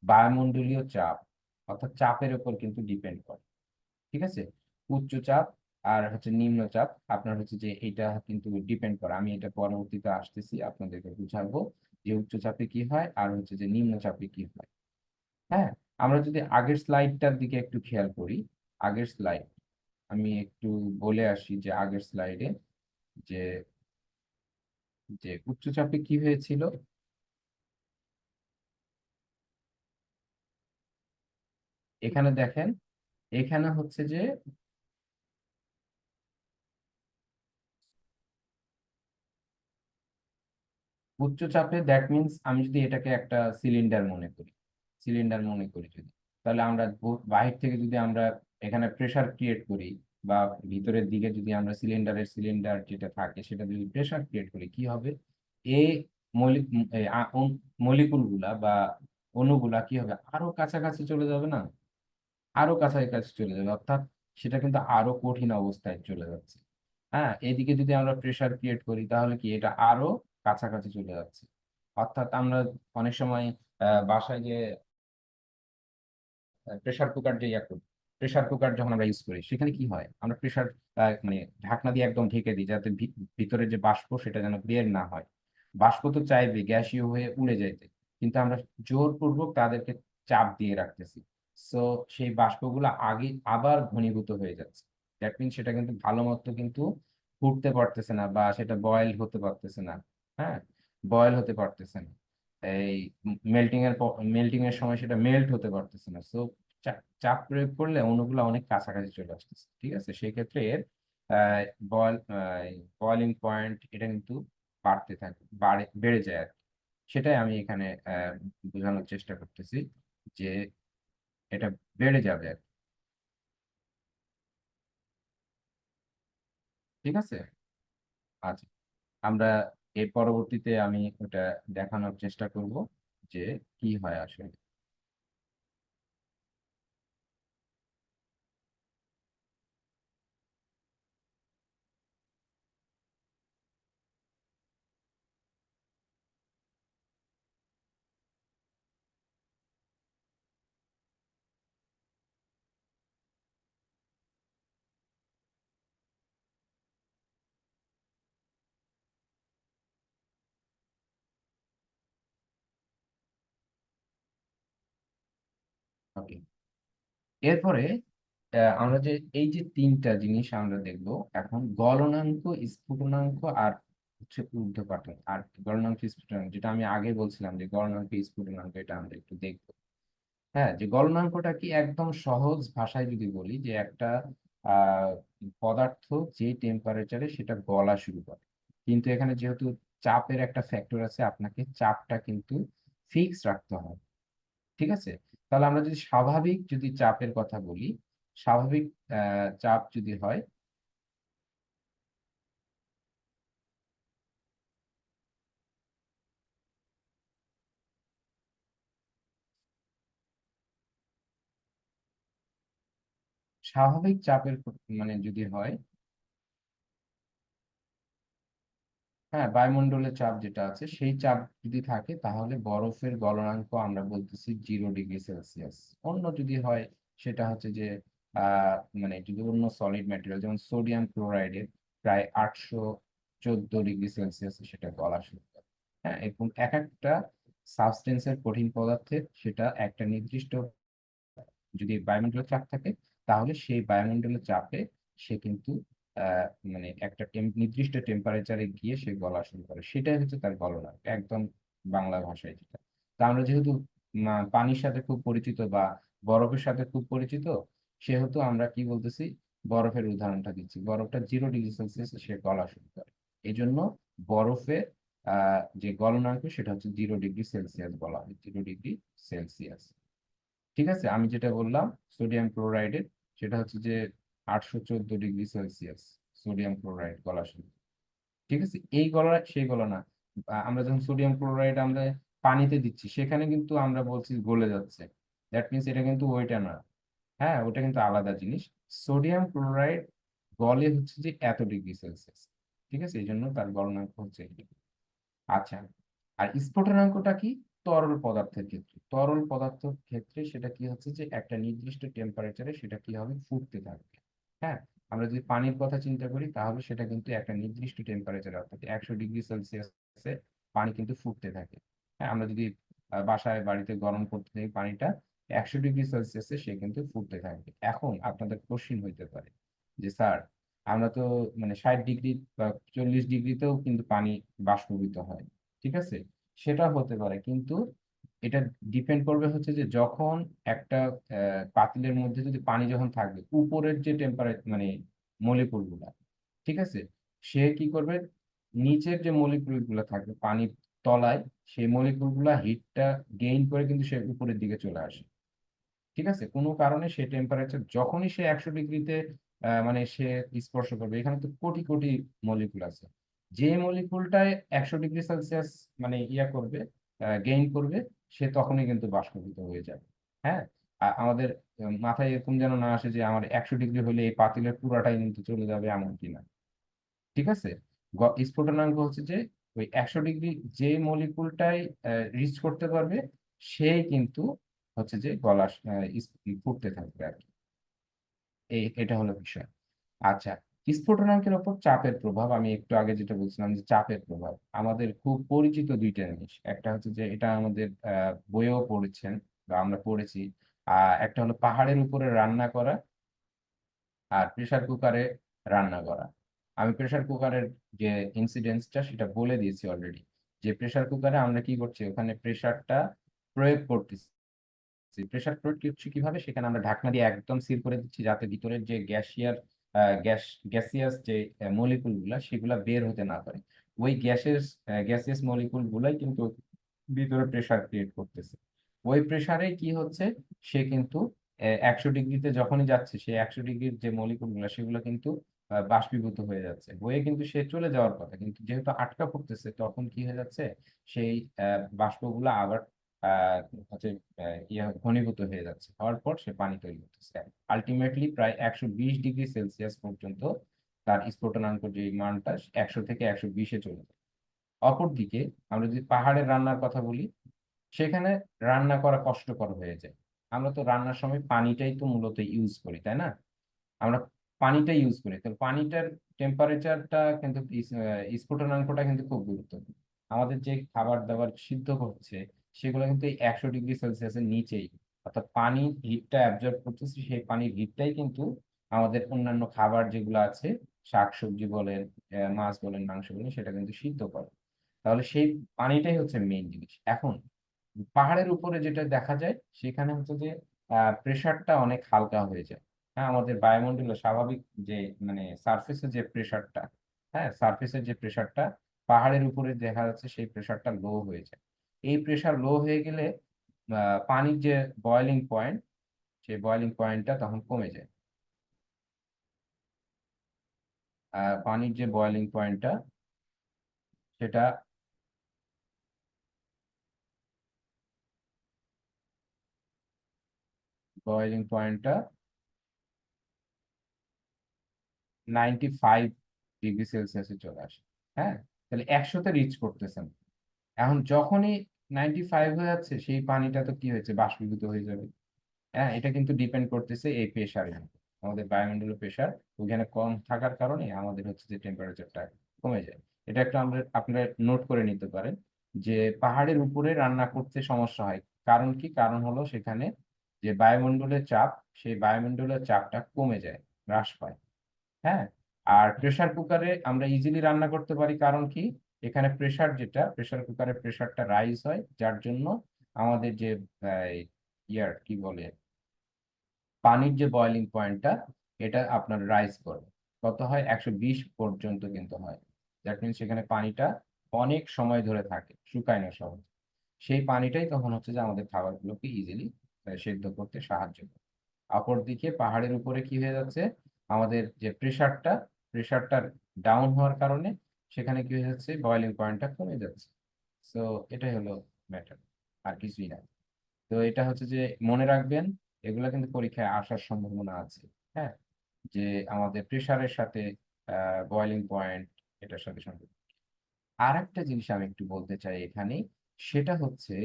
বায়ুমণ্ডলীয় চাপ, অর্থাৎ চাপের উপর কিন্তু ডিপেন্ড করে, ঠিক আছে? উচ্চ চাপ আর হচ্ছে নিম্ন চাপ আপনার হচ্ছে যে এটা কিন্তু ডিপেন্ড করে। আমি এটা পরবর্তীতে আসতেছি আপনাদেরকে বুঝাবো যে উচ্চ চাপে কি হয় আর হচ্ছে যে নিম্ন চাপে কি হয়। হ্যাঁ, আমরা যদি আগের স্লাইডটার দিকে একটু খেয়াল করি, আগের স্লাইড আমি একটু বলে আসি যে আগের স্লাইডে যে যে উচ্চ চাপে কি হয়েছিল। এখানে দেখেন, এখানে হচ্ছে যে উচ্চ চাপে দ্যাট মিন্স আমি যদি এটাকে একটা সিলিন্ডার মনে করি, সিলিন্ডার মনে করি যদি, তাহলে আমরা বাহির থেকে যদি আমরা এখানে প্রেসার ক্রিয়েট করি, বা ভিতরের দিকে যদি আমরা সিলিন্ডার যেটা থাকে সেটা যদি প্রেসার ক্রিয়েট করি কি হবে, এই মলিকুল গুলা বা অণুগুলা কি হবে, আরো কাছাকাছি চলে যাবে না? আরো কাছাকাছি চলে যাবে, অর্থাৎ সেটা কিন্তু আরো কঠিন অবস্থায় চলে যাচ্ছে। হ্যাঁ, এদিকে যদি আমরা প্রেসার ক্রিয়েট করি তাহলে কি এটা আরো কাছাকাছি চলে যাচ্ছে। অর্থাৎ আমরা অনেক সময় বাসায় যে প্রেসার কুকার যে ইয়া করি, প্রেসার কুকার যখন আমরা ইউজ করি সেখানে কি হয়, আমরা প্রেসার মানে ঢাকনা দিয়ে একদম ঢেকে দিই যাতে ভিতরে যে বাষ্প সেটা যেন বের না হয়। বাষ্প তো চাইবে গ্যাসীয় হয়ে উড়ে যাইতে, কিন্তু আমরা জোরপূর্বক তাদেরকে চাপ দিয়ে রাখতেছি। সো সেই বাষ্পগুলো আগে আবার ঘনীভূত হয়ে যাচ্ছে। দ্যাট মিন সেটা কিন্তু ভালো মতো কিন্তু ফুটতে পারতেছে না, বা সেটা বয়েল হতে পারতেছে না। হ্যাঁ, বয়েল হতে পারতেছে না, এই মেল্টিং এর সময় সেটা মেল্ট হতে পারতেছে না। সো চাপ প্রয়োগ করলে অণুগুলো অনেক কাছাকাছি চলে আসতেছে, ঠিক আছে? সেই ক্ষেত্রে এর বয়েল বয়েলিং পয়েন্ট এটা কিন্তু বাড়তে থাকে, বেড়ে যায় আর কি। সেটাই আমি এখানে বোঝানোর চেষ্টা করতেছি যে এটা বেড়ে যাবে আর কি, ঠিক আছে? আচ্ছা, আমরা এর পরবর্তীতে আমি ওটা দেখানোর চেষ্টা করব যে কি হয় আসলে। ওকে, এরপরে আমরা যে এই যে তিনটা জিনিস আমরা দেখব এখন, গলনাঙ্ক, স্ফুটনাঙ্ক আর হচ্ছে ঊর্ধ্বপাতন। আর গলনাঙ্ক স্ফুটনাঙ্ক যেটা আমি আগে বলছিলাম যে গলনাঙ্ক স্ফুটনাঙ্ক, এটা আমরা একটু দেখবো। হ্যাঁ, যে গলনাঙ্কটা কি, একদম সহজ ভাষায় যদি বলি যে একটা আহ পদার্থ যে টেম্পারেচারে সেটা গলা শুরু করে, কিন্তু এখানে যেহেতু চাপের একটা ফ্যাক্টর আছে, আপনাকে চাপটা কিন্তু ফিক্স রাখতে হয়। ঠিক আছে, তাহলে আমরা যদি স্বাভাবিক যদি চাপের কথা বলি, স্বাভাবিক চাপ যদি হয়, স্বাভাবিক চাপের মানে যদি হয়, হ্যাঁ, বায়ুমণ্ডলের চাপ যেটা আছে সেই চাপ যদি থাকে, তাহলে বরফের গলনাঙ্ক আমরা বলতেছি 0°C। অন্য যদি হয়, সেটা হচ্ছে যে মানে যদি অন্য সলিড ম্যাটেরিয়াল যেমন সোডিয়াম ক্লোরাইডের প্রায় 814°C সেটা গলা শুরু করে। হ্যাঁ, এবং এক একটা সাবস্টেন্সের, কঠিন পদার্থের, সেটা একটা নির্দিষ্ট যদি বায়ুমণ্ডলের চাপ থাকে, তাহলে সেই বায়ুমণ্ডলের চাপে সে কিন্তু মানে একটা নির্দিষ্ট টেম্পারেচারে গিয়ে সে গলা শুরু করে, সেটাই হচ্ছে তার গলনাঙ্ক, একদম বাংলা ভাষায় যেটা। তা আমরা যেহেতু পানির সাথে খুব পরিচিত বা বরফের সাথে খুব পরিচিত, সেহেতু আমরা কি বলতেছি, বরফের উদাহরণটা দিচ্ছি। বরফটা 0°C সে গলা শুরু করে, এই জন্য বরফের যে গলনাঙ্ক সেটা হচ্ছে 0°C বলা হয়, 0°C। ঠিক আছে, আমি যেটা বললাম সোডিয়াম ক্লোরাইডের, সেটা হচ্ছে যে 814°C সোডিয়াম ক্লোরাইড গলা শুরু। ঠিক আছে, এই গলা সেই গলা না। আমরা যখন সোডিয়াম ক্লোরাইড আমরা পানিতে দিচ্ছি, সেখানে কিন্তু আমরা বলছি গলে যাচ্ছে, দ্যাট মিনস এটা কিন্তু ওইটা না। হ্যাঁ, ওটা কিন্তু আলাদা জিনিস। সোডিয়াম ক্লোরাইড গলে হচ্ছে যে এত °C। ঠিক আছে, এই জন্য তার গলনাঙ্ক হচ্ছে এটা। আচ্ছা, আর স্ফুটনাঙ্কটা কি? তরল পদার্থের ক্ষেত্রে, তরল পদার্থের ক্ষেত্রে সেটা কি হচ্ছে যে একটা নির্দিষ্ট টেম্পারেচারে সেটা কি হবে, ফুটতে থাকবে। হ্যাঁ, আমরা যদি পানির কথা চিন্তা করি, তাহলে সেটা কিন্তু একটা নির্দিষ্ট টেম্পারেচারে, অর্থাৎ 100°C পানি কিন্তু ফুটতে থাকে। হ্যাঁ, আমরা যদি বাসায় বাড়িতে গরম করতে থাকি পানিটা, 100°C সে কিন্তু ফুটতে থাকবে। এখন আপনাদের কোশ্চিন হইতে পারে যে স্যার, আমরা তো মানে 60° বা 40°তেও কিন্তু পানি বাষ্পীভূত হয়। ঠিক আছে, সেটা হতে পারে, কিন্তু এটা ডিপেন্ড করবে হচ্ছে যে যখন একটা পাতিলের মধ্যে যদি পানি যখন থাকবে, উপরের যে টেম্পারেচার মানে মলিকুল গুলা, ঠিক আছে, সে কি করবে, নিচের যে মলিকুল গুলা থাকবে পানির তলায়, সেই মলিকুল গুলা হিটটা গেইন করে কিন্তু সে উপরের দিকে চলে আসে। ঠিক আছে, কোনো কারণে সে টেম্পারেচার যখনই সে 100°তে মানে সে স্পর্শ করবে, এখানে তো কোটি কোটি মলিকুল আছে, যে মলিকুলটায় 100°C মানে ইয়া করবে, গেইন করবে, সে তখনই কিন্তু বাষ্পীভূত হয়ে যাবে। হ্যাঁ, আমাদের মাথায় এরকম যেন না আসে যে আমার 100° হলে এই পাতিলের পুরাটাই কিন্তু চলে যাবে, এমন কিনা। ঠিক আছে, স্ফুটনাঙ্ক হচ্ছে যে ওই 100° যে মলিকুলটাই রিচ করতে পারবে, সেই কিন্তু হচ্ছে যে গলা ফুটতে থাকবে আর কি। এটা হলো বিষয়। আচ্ছা, স্ফুটনাঙ্কের উপর চাপের প্রভাব, আমি একটু আগে যেটা বলছিলাম যে চাপের প্রভাব আমাদের খুব পরিচিত দুইটা জিনিস, একটা হচ্ছে যে এটা আমাদের বইয়েও পড়েছেন বা আমরা পড়েছি। একটা হলো পাহাড়ের উপরে রান্না করা, আর প্রেসার কুকারে রান্না করা। আমি প্রেসার কুকারের যে ইনসিডেন্সটা সেটা বলে দিয়েছি অলরেডি, যে প্রেসার কুকারে আমরা কি করছি, ওখানে প্রেসারটা প্রয়োগ করতেছি। প্রেসার প্রয়োগ করছি কিভাবে, সেখানে আমরা ঢাকনা দিয়ে একদম সিল করে দিচ্ছি, যাতে ভিতরের যে গ্যাসিয়াস যে মলিকুল গুলা সেগুলা বের হতে না পারে। ওই গ্যাসিয়াস মলিকুল গুলাই কিন্তু ভিতরে প্রেসার ক্রিয়েট করতেছে। ওই প্রেসারে কি হচ্ছে, সে কিন্তু 100°তে যখনই যাচ্ছে, সে 100°র যে মলিকুল গুলা সেগুলো কিন্তু বাষ্পীভূত হয়ে যাচ্ছে, হয়ে কিন্তু সে চলে যাওয়ার কথা, কিন্তু যেহেতু আটকা পড়তেছে, তখন কি হয়ে যাচ্ছে, সেই বাষ্পগুলা আবার আহ হচ্ছে ঘনীভূত হয়ে যাচ্ছে, হওয়ার পর সে পানি তৈরি করতেছে। আলটিমেটলি প্রায় 120°C পর্যন্ত তার স্ফুটনাঙ্ক যে মানটা 100 থেকে 120-এ চলে যায়। অপরদিকে আমরা যদি পাহাড়ের রান্নার কথা বলি, সেখানে রান্না করা কষ্টকর হয়ে যায়। আমরা তো রান্নার সময় পানিটাই তো মূলত ইউজ করি, তাই না? আমরা পানিটা ইউজ করি, তো পানিটার টেম্পারেচারটা কিন্তু স্ফুটনাঙ্কটা কিন্তু খুব গুরুত্বপূর্ণ। আমাদের যে খাবার দাবার সিদ্ধ হচ্ছে, সেগুলো কিন্তু এই 100°C-এর নিচেই অর্থাৎ পানির হিটটা অ্যাবজর্ব করতেছে, সেই পানির হিটটাই কিন্তু আমাদের অন্যান্য খাবার যেগুলো আছে, শাকসবজি বলেন, মাছ বলেন, মাংস বলেন, সেটা কিন্তু সিদ্ধ করে। তাহলে সেই পানিটাই হচ্ছে মেইন জিনিস। এখন পাহাড়ের উপরে যেটা দেখা যায় সেখানে হচ্ছে যে প্রেসারটা অনেক হালকা হয়ে যায়। হ্যাঁ, আমাদের বায়ুমণ্ডলে স্বাভাবিক যে মানে সারফেসের যে প্রেসারটা, হ্যাঁ সারফেসের যে প্রেসারটা পাহাড়ের উপরে দেখা যাচ্ছে সেই প্রেসারটা লো হয়ে যায়। এই প্রেসার লো হয়ে গেলে পানির যে বয়েলিং পয়েন্ট, সেই বয়েলিং পয়েন্টটা তখন কমে যায়। পানির যে বয়েলিং পয়েন্টটা সেটা বয়েলিং পয়েন্টটা 95 ডিগ্রি সেলসিয়াসে চলে আসে। হ্যাঁ, তাহলে 100-তে রিচ করতেছেন। এখন যখনই 95 হয়ে যাচ্ছে, সেই পানিটা তো কি হয়েছে, বাষ্পীভূত হয়ে যাবে। হ্যাঁ, এটা কিন্তু ডিপেন্ড করতেছে এই প্রেশারের উপর। আমাদের বায়ুমণ্ডলীয় প্রেশার ওইখানে কম থাকার কারণে আমাদের হচ্ছে যে টেম্পারেচারটা কমে যায়। এটা একটা আমরা আপনারা নোট করে নিতে পারেন যে পাহাড়ের উপরে রান্না করতে সমস্যা হয়। কারণ কি? কারণ হলো সেখানে যে বায়ুমণ্ডলের চাপ, সেই বায়ুমণ্ডলের চাপটা কমে যায়, হ্রাস পায়। হ্যাঁ, আর প্রেসার কুকারে আমরা ইজিলি রান্না করতে পারি। কারণ কি? এখানে প্রেসার যেটা, প্রেসার কুকারের প্রেসারটা রাইজ হয়, যার জন্য আমাদের যে ইয়ার কি বলে, পানির যে বয়েলিং পয়েন্টটা, এটা আপনার রাইজ করে কত হয়, 120 পর্যন্ত কিন্তু হয়। দ্যাট মিনস সেখানে পানিটা অনেক সময় ধরে থাকে, শুকায় না সহজে। সেই পানিটাই তখন হচ্ছে যে আমাদের খাবারগুলোকে ইজিলি সেদ্ধ করতে সাহায্য করে। অপরদিকে পাহাড়ের উপরে কি হয়ে যাচ্ছে, আমাদের যে প্রেসারটা ডাউন হওয়ার কারণে সেখানে কি হয়ে যাচ্ছে, বয়েলিং পয়েন্টটা কমে যাচ্ছে। সো এটাই হলো ম্যাটার, আর কিছুই না। তো এটা হচ্ছে যে মনে রাখবেন, এগুলা কিন্তু পরীক্ষায় আসার সম্ভাবনা আছে। হ্যাঁ, যে আমাদের প্রেসারের সাথে বয়েলিং পয়েন্ট এটার সাথে সম্পর্ক। আর একটা জিনিস আমি একটু বলতে চাই এখানে, সেটা হচ্ছে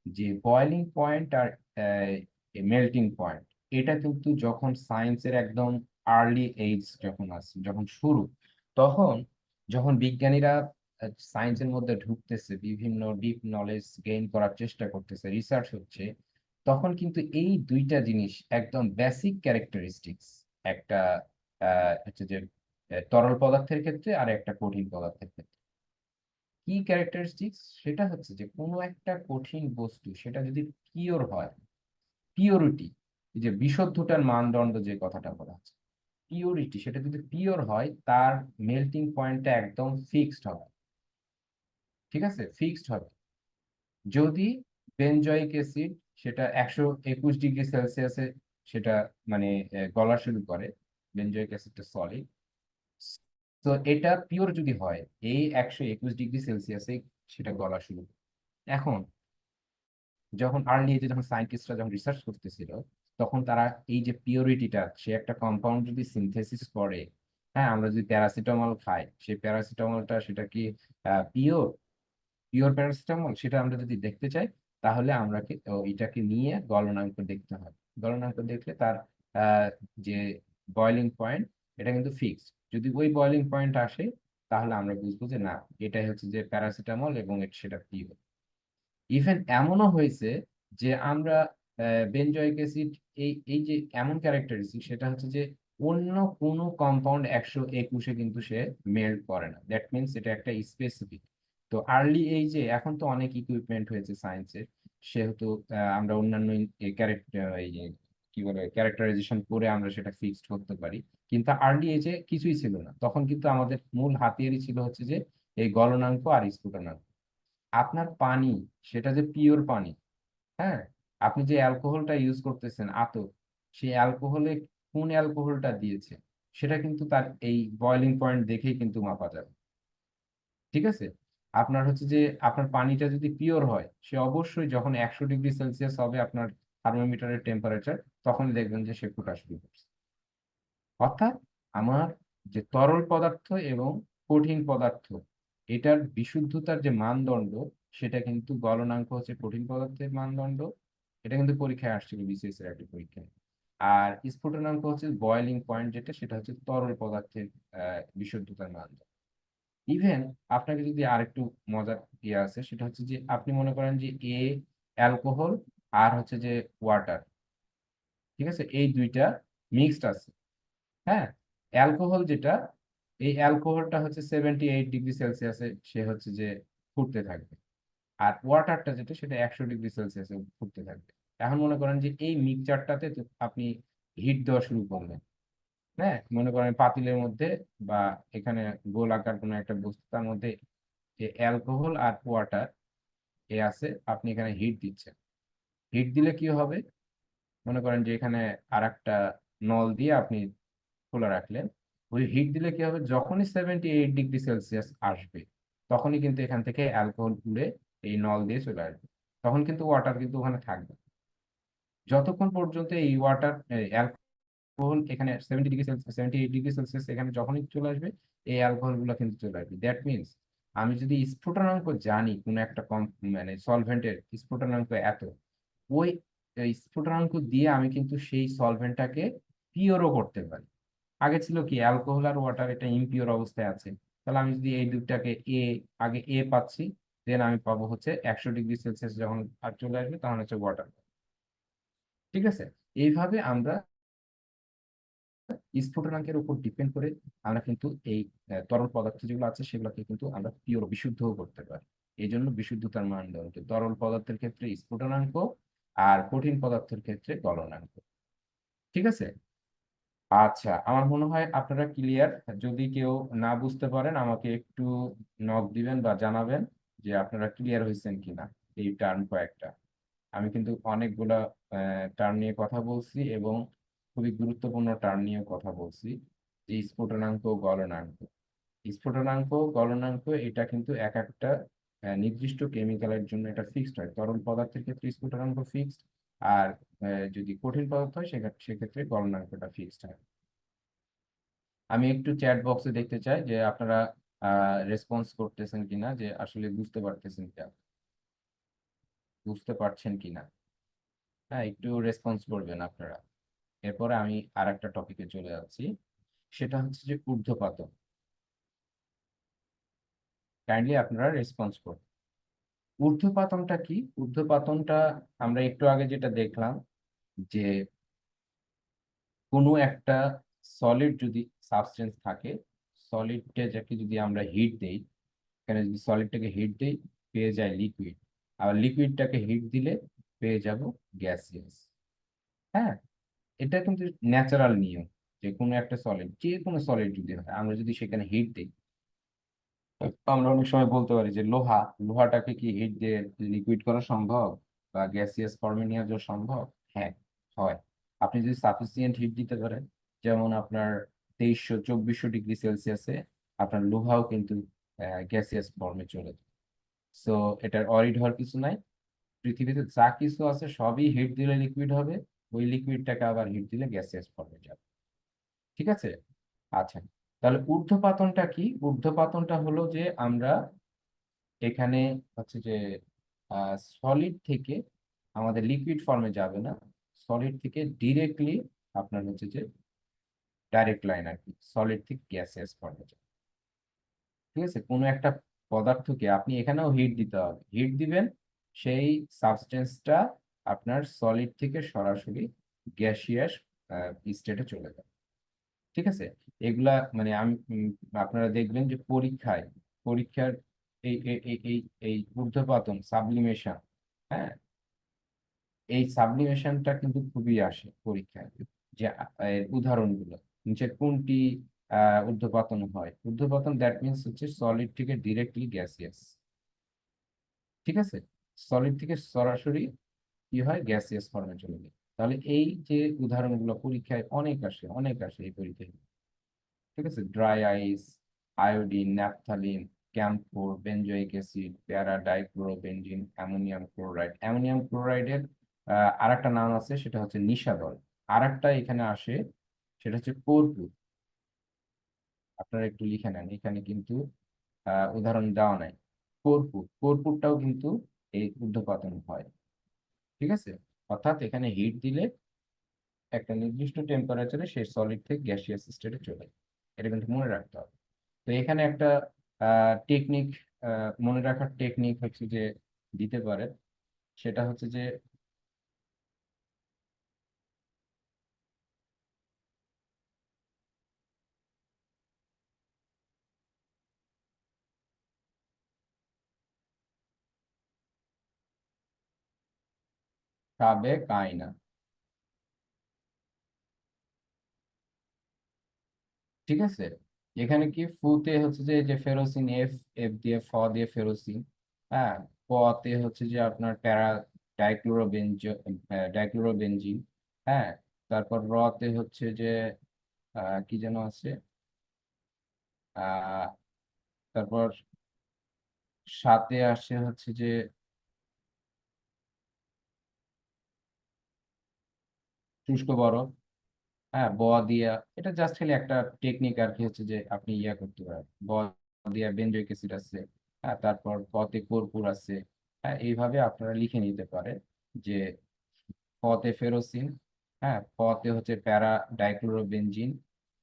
যে boiling point are melting point, এটা কিন্তু যখন সায়েন্সের একদম আর্লি এইজ যখন আসছে, যখন শুরু, তখন যখন বিজ্ঞানীরা সায়েন্সের মধ্যে ঢুকতেছে, বিভিন্ন ডিপ নলেজ গেইন করার চেষ্টা করতেছে, রিসার্চ হচ্ছে, তখন কিন্তু এই দুইটা জিনিস একদম বেসিক ক্যারেক্টারিস্টিক্স একটা হচ্ছে যে তরল পদার্থের ক্ষেত্রে আর একটা কঠিন পদার্থের ক্ষেত্রে কি ক্যারেক্টারিস্টিক্স, সেটা হচ্ছে যে কোনো একটা কঠিন বস্তু সেটা যদি পিওর হয়, পিওরিটি, যে বিশুদ্ধতার মানদণ্ড যে কথাটা বলা আছে, পিওরিটি, সেটা যদি পিওর হয় তার মেল্টিং পয়েন্টটা একদম ফিক্সড হবে। ঠিক আছে, ফিক্সড হবে। যদি বেনজয়িক অ্যাসিড সেটা 121 ডিগ্রি সেলসিয়াসে সেটা মানে গলা শুরু করে, বেনজয়িক অ্যাসিডটা সলিড, তো এটা পিওর যদি হয় এই 121 ডিগ্রি সেলসিয়াসে সেটা গলা শুরু করে। এখন যখন আর্লি এজে যখন সায়েন্টিস্টরা যখন রিসার্চ করতেছিল, তখন তারা এই যে পিওরিটিটা, সে একটা কম্পাউন্ড যদি সিনথেসিস করে, হ্যাঁ আমরা যদি প্যারাসিটামল খাই, সেই প্যারাসিটামলটা সেটা কি পিওর, পিওর প্যারাসিটামল, সেটা আমরা যদি দেখতে চাই, তাহলে আমরা এটাকে নিয়ে গলনাঙ্ক দেখতে হয়। গলনাঙ্ক দেখলে তার আহ, যে বয়লিং পয়েন্ট, এটা কিন্তু ফিক্সড। যদি ওই বয়লিং পয়েন্ট আসে, তাহলে আমরা বুঝবো যে না, এটাই হচ্ছে যে প্যারাসিটামল এবং সেটা পিওর। ইভেন এমনও হয়েছে যে আমরা বেনজয়িক অ্যাসিড, এই এই যে এমন ক্যারেক্টারিস্টিক, সেটা হচ্ছে যে অন্য কোনো কম্পাউন্ড 121-এ কিন্তু সে মেল্ট করে না। দ্যাট মিনস এটা একটা স্পেসিফিক। তো আর্লি এই যে এখন তো অনেক ইকুইপমেন্ট হয়েছে সায়েন্সের, সেহেতু আমরা অন্যান্য ক্যারেক্টার এই যে কি বলে ক্যারেক্টারাইজেশন করে আমরা সেটা ফিক্সড করতে পারি। কিন্তু আর্লি এজে কিছুই ছিল না, তখন কিন্তু আমাদের মূল হাতিয়ারই ছিল হচ্ছে যে এই গলনাঙ্ক আর স্ফুটনাঙ্ক। আপনার পানি, সেটা যে পিওর পানি, হ্যাঁ, আপনি যে অ্যালকোহলটা ইউজ করতেছেন আতর, সেই অ্যালকোহলে কোন অ্যালকোহলটা দিয়েছে, সেটা কিন্তু তার এই বয়লিং পয়েন্ট দেখেই কিন্তু মাপা যাবে। ঠিক আছে, আপনার হচ্ছে যে আপনার পানিটা যদি পিওর হয়, সে অবশ্যই যখন 100 ডিগ্রি সেলসিয়াস হবে আপনার থার্মোমিটারের টেম্পারেচার, তখন দেখবেন যে সে ফোটা শুরু করছে। অর্থাৎ আমার যে তরল পদার্থ এবং কঠিন পদার্থ, এটার বিশুদ্ধতার যে মানদণ্ড, সেটা কিন্তু গলনাঙ্ক হচ্ছে কঠিন পদার্থের মানদণ্ড। এটা কিন্তু পরীক্ষায় আসছিল, বিসিএস এর একটা পরীক্ষায়। আর স্ফুটনাঙ্ক হচ্ছে বয়লিং পয়েন্ট, যেটা সেটা হচ্ছে তরল পদার্থের বিশুদ্ধতার মানদণ্ড। ইভেন আপনাকে যদি আরেকটু মজার ইয়ে আছে, সেটা হচ্ছে যে আপনি মনে করেন যে অ্যালকোহল আর হচ্ছে যে ওয়াটার, ঠিক আছে, এই দুইটা মিক্সড আছে। হ্যাঁ, অ্যালকোহল যেটা, এই অ্যালকোহলটা হচ্ছে 78 ডিগ্রি সেলসিয়াসে সে হচ্ছে যে ফুটতে থাকবে। আর ওয়াটারটা যেটা, সেটা 100 ডিগ্রি সেলসিয়াসে ফুটতে থাকবে। এখন মনে করেন যে এই মিক্সচারটাতে আপনি হিট দেওয়া শুরু করলেন। হ্যাঁ, মনে করেন পাতিলের মধ্যে বা এখানে গোলাকার কোনো একটা বস্তু, তার মধ্যে অ্যালকোহল আর ওয়াটার আছে, আপনি এখানে হিট দিচ্ছেন। হিট দিলে কি হবে, মনে করেন যে এখানে আর একটা নল দিয়ে আপনি খোলা রাখলেন। ওই হিট দিলে কি হবে, যখনই 78 ডিগ্রি সেলসিয়াস আসবে, তখনই কিন্তু এখান থেকে অ্যালকোহল তুলে এই নল দিয়ে চলে আসবে। তখন কিন্তু ওয়াটার কিন্তু ওখানে থাকবে। যতক্ষণ পর্যন্ত এই ওয়াটার অ্যালকোহল এখানে 78 ডিগ্রি সেলসিয়াস এখানে যখনই চলে আসবে, এই অ্যালকোহল গুলো কিন্তু চলে আসবে। দ্যাট মিনস আমি যদি স্ফুটনাঙ্ক জানি কোনো একটা মানে সলভেন্টের স্ফুটনাঙ্ক এত, ওই এই স্ফুটনাঙ্ক দিয়ে আমি কিন্তু সেই সলভেন্টটাকে পিওরও করতে পারি। আগে ছিল কি, অ্যালকোহল আর ওয়াটার এটা ইমপিওর অবস্থায় আছে, তাহলে আমি যদি এই দুটাকে আগে এ পাচ্ছি, দেন আমি পাবো হচ্ছে 100 ডিগ্রি সেলসিয়াস যখন আর চলে আসবে, তখন হচ্ছে ওয়াটার। ঠিক আছে, এইভাবে আমরা স্ফুটনাঙ্কের উপর ডিপেন্ড করে আমরা কিন্তু এই তরল পদার্থ যেগুলো আছে সেগুলোকে কিন্তু আমরা পিওর বিশুদ্ধ করতে পারি। এই জন্য বিশুদ্ধতার মানদণ্ড তরল পদার্থের ক্ষেত্রে স্ফুটনাঙ্ক, আর কঠিন পদার্থের ক্ষেত্রে গলনাঙ্ক। ঠিক আছে। আচ্ছা, আমার মনে হয় আপনারা ক্লিয়ার। যদি কেউ না বুঝতে পারেন আমাকে একটু নক দিবেন বা জানাবেন যে আপনারা ক্লিয়ার হয়েছেন কিনা এই টার্ম কয়েকটা। আমি কিন্তু অনেকগুলা টার্ম নিয়ে কথা বলছি এবং খুবই গুরুত্বপূর্ণ টার্ম নিয়ে কথা বলছি, যে স্ফুটনাঙ্ক, গলনাঙ্ক। স্ফুটনাঙ্ক, গলনাঙ্ক এটা কিন্তু এক একটা নির্দিষ্ট কেমিক্যালের জন্য এটা ফিক্সড হয়। তরল পদার্থের ক্ষেত্রে স্ফুটনাঙ্ক ফিক্সড, আর যদি কঠিন পদার্থ হয় সেক্ষেত্রে গলনাঙ্কটা ফিক্সড হয়। আমি একটু চ্যাট বক্সে দেখতে চাই যে আপনারা রেসপন্স করতেছেন কিনা, যে আসলে বুঝতে পারতেছেন কিনা, বুঝতে পারছেন কিনা। হ্যাঁ, একটু রেসপন্স করবেন আপনারা। এরপরে আমি আর একটা টপিকে চলে যাচ্ছি, সেটা হচ্ছে যে ঊর্ধ্বপাতন। কাইন্ডলি আপনারা রেসপন্স করুন। ঊর্ধ্বপাতনটা কি? ঊর্ধ্বপাতনটা আমরা একটু আগে যেটা দেখলাম, যে কোনো একটা সলিড যদি সাবস্টেন্স থাকে, সলিডটাকে যদি আমরা হিট দেই, এখানে যদি সলিডটাকে হিট দেই, পেয়ে যায় লিকুইড। আর লিকুইডটাকে হিট দিলে পেয়ে যাব গ্যাসিয়াস। হ্যাঁ, এটা কিন্তু ন্যাচারাল নিয়ম, যে কোনো একটা সলিড, যে কোনো সলিড যদি হয়, আমরা যদি সেখানে হিট দিই, আমরা অনেক সময় বলতে পারি যে লোহাটাকে কি হিট দিয়ে লিকুইড করা সম্ভব বা গ্যাসিয়াস ফর্মে নিয়ে যাওয়া সম্ভব? হ্যাঁ, হয়। আপনি যদি সাফিসিয়েন্ট হিট দিতে পারেন, যেমন আপনার 2300-2400 ডিগ্রি সেলসিয়াসে আপনার লোহাও কিন্তু গ্যাসিয়াস ফর্মে চলে যায়। সো এটার অরিড হওয়ার কিছু নাই। পৃথিবীতে যা কিছু আছে সবই হিট দিলে লিকুইড হবে, ওই লিকুইডটাকে আবার হিট দিলে গ্যাসিয়াস ফর্মে যাবে। ঠিক আছে। আচ্ছা, তাহলে ঊর্ধ্বপাতনটা কি? ঊর্ধ্বপাতনটা হলো যে আমরা এখানে হচ্ছে যে সলিড থেকে আমাদের লিকুইড ফর্মে যাবে না, সলিড থেকে ডিরেক্টলি আপনার হচ্ছে যে ডাইরেক্ট লাইন আর কি, সলিড থেকে গ্যাসিয়াস ফর্মে যাবে। ঠিক আছে, কোনো একটা পদার্থকে আপনি এখানেও হিট দিতে হবে, হিট দিবেন, সেই সাবস্টেন্সটা আপনার সলিড থেকে সরাসরি গ্যাসিয়াস স্টেটে চলে যাবে। ঠিক আছে, এগুলা মানে আমি আপনারা দেখবেন যে পরীক্ষার এই এই এই এই এই ঊর্ধ্বপাতন, সাবলিমেশন, হ্যাঁ, এই সাবলিমেশনটা কিন্তু খুবই আসে পরীক্ষায়, যে এর উদাহরণগুলো নিচে কোনটি ঊর্ধ্বপাতন হয়। ঊর্ধ্বপাতন দ্যাট মিনস হচ্ছে সলিড থেকে ডিরেক্টলি গ্যাসিয়াস। ঠিক আছে, সলিড থেকে সরাসরি কি হয়, গ্যাসিয়াস ফর্মে চলে যায়। তাহলে এই যে উদাহরণগুলো পরীক্ষায় অনেক আসে এই পরীক্ষায়। ঠিক আছে, dry ice, iodine, naphthalene, camphor, benzoic acid, para dichlorobenzene, ammonium chloride. Ammonium ক্লোরাইডের আর একটা নাম আছে, সেটা হচ্ছে নিশাদল। আর একটা এখানে আসে, সেটা হচ্ছে কর্পূর। আপনারা একটু লিখে নেন, এখানে কিন্তু উদাহরণ দেওয়া নাই। কর্পূরটাও কিন্তু এই ঊর্ধ্বপাতন হয়। ঠিক আছে, অর্থাৎ এখানে হিট দিলে একটা নির্দিষ্ট টেম্পারেচারে সেই সলিড থেকে গ্যাসিয়াস স্টেটে চলে যায়। এটা কিন্তু মনে রাখতে হবে। তো এখানে একটা টেকনিক, মনে রাখার টেকনিক হচ্ছে যে দিতে পারে, সেটা হচ্ছে যে সাবেক আয়না। ঠিক আছে, এখানে কি ফুতে হচ্ছে যে ফেরোসিন এফ, এফ দিয়ে ফ দিয়ে ফেরোসিন। হ্যাঁ, প তে হচ্ছে যে আপনার প্যারা ডাইক্লোরোবেনজিন। হ্যাঁ, তারপর র তে হচ্ছে যে কি যেন আছে, আহ তারপর সাথে আসে হচ্ছে যে শুষ্ক বরফ। হ্যাঁ, ব দিয়া, এটা জাস্ট খালি একটা টেকনিক আর কি, হচ্ছে যে আপনি ইয়া করতে পারেন। ব দিয়া বেনজোইক অ্যাসিড আছে। হ্যাঁ, তারপর পতে কর্পূর আছে। হ্যাঁ, এইভাবে আপনারা লিখে নিতে পারেন যে পতে ফেরোসিন। হ্যাঁ, পতে হচ্ছে প্যারা ডাইক্লোরোবেনজিন।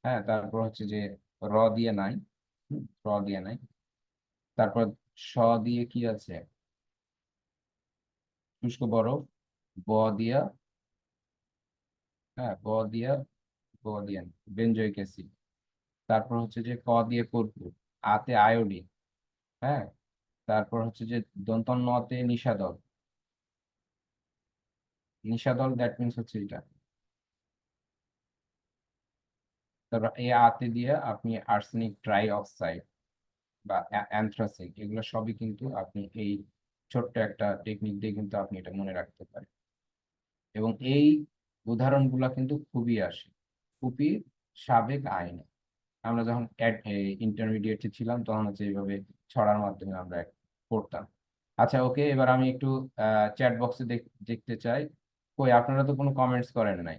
হ্যাঁ, তারপর হচ্ছে যে র দিয়ে নাই। র দিয়ে নাই। তারপর স দিয়ে কি আছে, শুষ্ক বরফ। ব দিয়া, হ্যাঁ ব দিয়া, ব দিয়া বেনজোইক অ্যাসিড। তারপর হচ্ছে যে ক দিয়ে কর্পূর। আতে আয়োডিন। হ্যাঁ, তারপর হচ্ছে যে দন্তন নতে নিশাদল। নিশাদল দ্যাট মিনস হচ্ছে এটা। তারপর এই আতে দিয়ে আপনি আর্সেনিক ট্রাই অক্সাইড বা অ্যানথ্রাসিন, এগুলো সবই কিন্তু আপনি এই ছোট্ট একটা টেকনিক দিয়ে কিন্তু আপনি এটা মনে রাখতে পারেন। এবং এই উদাহরণগুলো কিন্তু খুবই আসে খুবই সাবেক আইনে। আমরা যখন ইন্টারমিডিয়েটে ছিলাম তখন হচ্ছে এইভাবে ছড়ার মাধ্যমে আমরা পড়তাম। আচ্ছা, ওকে, এবার আমি একটু চ্যাট বক্সে দেখতে চাই। কই, আপনারা তো কোনো কমেন্টস করেন নাই।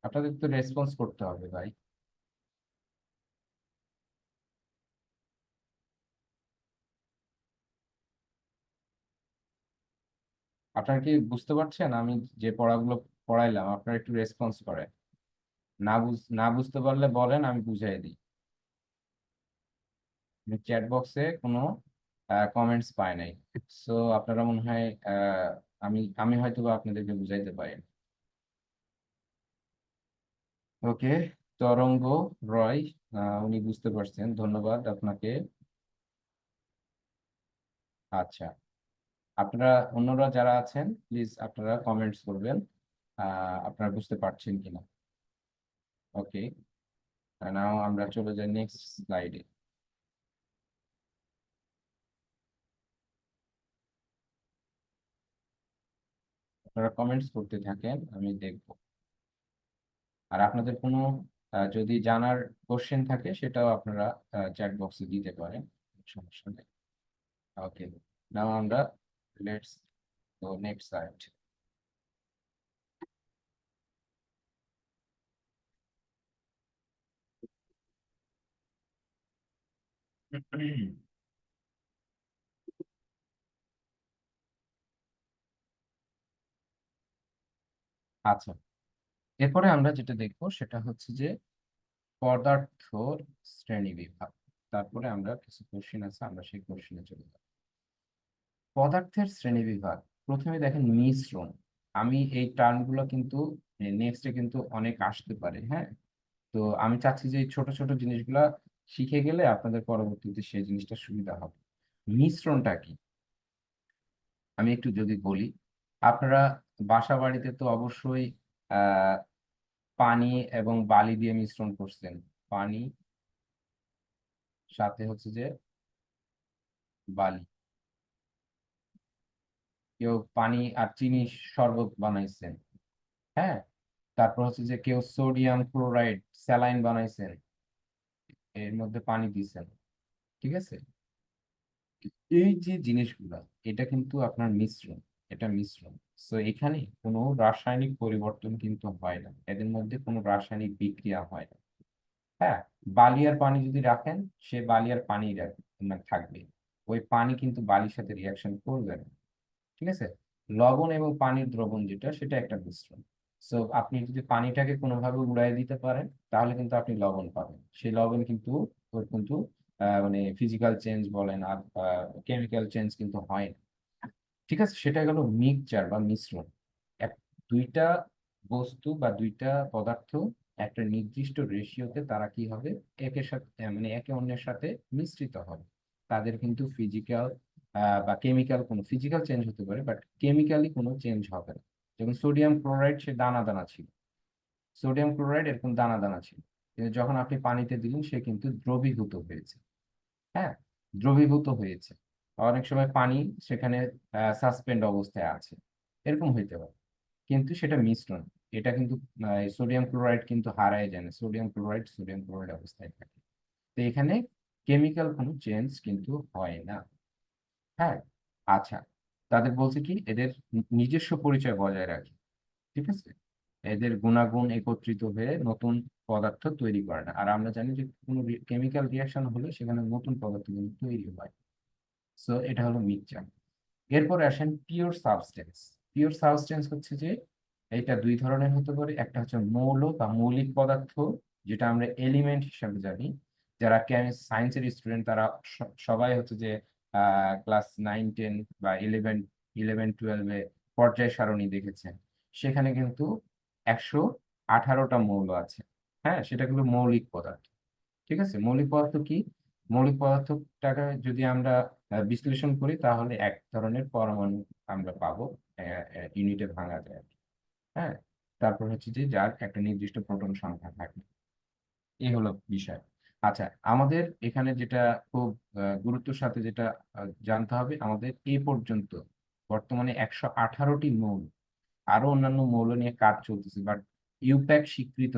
আপনাদের তো রেসপন্স করতে হবে ভাই। আপনারা কি বুঝতে পারছেন আমি যে পড়াগুলো পড়াইলাম? আপনারা একটু রেসপন্স করেন। না বুঝতে পারলে বলেন, আমি বুঝাই দিই। চ্যাট বক্সে কোনো কমেন্টস পাই নাই। সো আপনারা মনে হয় আমি আমি হয়তো বা আপনাদেরকে বুঝাইতে পারি। ওকে, তরঙ্গ রয়, উনি বুঝতে পারছেন, ধন্যবাদ আপনাকে। আচ্ছা, আপনারা অন্যরা যারা আছেন প্লিজ আপনারা কমেন্টস করবেন আপনারা বুঝতে পারছেন কিনা। ওকে, নাও আমরা চলে যাই নেক্সট স্লাইডে। আপনারা কমেন্টস করতে থাকেন, আমি দেখব। আর আপনাদের কোনো যদি জানার কোশ্চেন থাকে সেটাও আপনারা চ্যাট বক্সে দিতে পারেন, সমস্যা নেই। ওকে, নাও আমরা লেটস গো নেক্সট স্লাইড। আচ্ছা, এরপরে আমরা যেটা দেখবো সেটা হচ্ছে যে পদার্থ শ্রেণী বিভাগ। তারপরে আমরা কিছু কোশ্চেন আছে, আমরা সেই কোশ্চেনে চলে যাব। পদার্থের শ্রেণী বিভাগ, প্রথমে দেখেন মিশ্রণ। আমি এই টার্মগুলো কিন্তু নেক্সটে কিন্তু অনেক আসতে পারে। হ্যাঁ, তো আমি চাচ্ছি যে এই ছোট ছোট জিনিসগুলা শিখে গেলে আপনাদের পরবর্তীতে সেই জিনিসটা সুবিধা হবে। মিশ্রণটা কি আমি একটু যদি বলি, আপনারা বাসা বাড়িতে তো অবশ্যই আহ পানি এবং বালি দিয়ে মিশ্রণ করছেন। পানি সাথে হচ্ছে যে বালি। কেউ পানি আর চিনি শরবত বানাইছেন। হ্যাঁ, তারপর হচ্ছে যে কেউ সোডিয়াম ক্লোরাইড স্যালাইন বানাইছেন, এর মধ্যে পানি দিয়েছেন। ঠিক আছে, এই যে জিনিসগুলা, এটা কিন্তু আপনার মিশ্রণ। এটা মিশ্রণ। সো এখানে কোনো রাসায়নিক পরিবর্তন কিন্তু হয় না, এদের মধ্যে কোনো রাসায়নিক বিক্রিয়া হয় না। হ্যাঁ, বালি আর পানি যদি রাখেন, সে বালি আর পানি মানে থাকবে। ওই পানি কিন্তু বালির সাথে রিয়াকশন করবে না। ঠিক আছে, লবণ এবং পানির দ্রবণ যেটা, সেটা একটা মিশ্রণ। সো আপনি যদি পানিটাকে কোনোভাবে উড়াই দিতে পারেন তাহলে কিন্তু আপনি লবণ পাবেন। সেই লবণ কিন্তু ওর কিন্তু মানে ফিজিক্যাল চেঞ্জ বলেন আর কেমিক্যাল চেঞ্জ কিন্তু হয় না। ঠিক আছে, সেটা গেল মিক্সচার বা মিশ্রণ। এক দুইটা বস্তু বা দুইটা পদার্থ একটা নির্দিষ্ট রেশিওতে তারা কি হবে, একের সাথে মানে একে অন্যের সাথে মিশ্রিত হবে। তাদের কিন্তু ফিজিক্যাল বা কেমিক্যাল কোনো ফিজিক্যাল চেঞ্জ হতে পারে, বাট কেমিক্যালি কোনো চেঞ্জ হবে না। যেমন সোডিয়াম ক্লোরাইড, সে দানা দানা ছিল, সোডিয়াম ক্লোরাইড এরকম দানা দানা ছিল, কিন্তু যখন আপনি পানিতে দিলেন সে কিন্তু দ্রবীভূত হয়েছে। হ্যাঁ, দ্রবীভূত হয়েছে। অনেক সময় পানি সেখানে সাসপেন্ড অবস্থায় আছে, এরকম হইতে পারে, কিন্তু সেটা মিশ্রণ। এটা কিন্তু সোডিয়াম ক্লোরাইড কিন্তু হারায় যায় না, সোডিয়াম ক্লোরাইড অবস্থায় থাকে। তো এখানে কেমিক্যাল কোনো চেঞ্জ কিন্তু হয় না। হ্যাঁ, আচ্ছা, তাদের বলছে কি এদের নিজস্ব পরিচয় বজায় রাখে। ঠিক আছে, এদের গুণাগুণ একত্রিত হয়ে নতুন পদার্থ তৈরি করে না। আর আমরা জানি যে কোনো কেমিক্যাল রিয়াকশন হলে সেখানে নতুন পদার্থ কিন্তু তৈরি হয়। সো এটা হলো মিক্সচার। এরপরে আসেন পিওর সাবস্টেন্স। পিওর সাবস্টেন্স হচ্ছে যে এটা দুই ধরনের হতে পারে। একটা হচ্ছে মৌল বা মৌলিক পদার্থ, যেটা আমরা এলিমেন্ট হিসাবে জানি। যারা সায়েন্সের স্টুডেন্ট তারা সবাই হচ্ছে যে ক্লাস 9, 10 বা 11, 12-এ পর্যায় সারণী দেখেছেন। সেখানে কিন্তু 118টা মৌল আছে। হ্যাঁ, সেটা কিন্তু মৌলিক পদার্থ। ঠিক আছে, মৌলিক পদার্থ কি? মৌলিক পদার্থটাকে যদি আমরা বিশ্লেষণ করি তাহলে এক ধরনের পরমাণু আমরা পাবো, ইউনিটে ভাঙা যায় আর কি। হ্যাঁ, তারপর হচ্ছে যে যার একটা নির্দিষ্ট প্রোটন সংখ্যা থাকে। এই হলো বিষয়। আচ্ছা, আমাদের এখানে যেটা খুব গুরুত্বের সাথে যেটা জানতে হবে, আমাদের এই পর্যন্ত বর্তমানে 118টি মৌল, আরো অন্যান্য মৌল নিয়ে কাজ চলতেছে, বাট ইউপ্যাক স্বীকৃত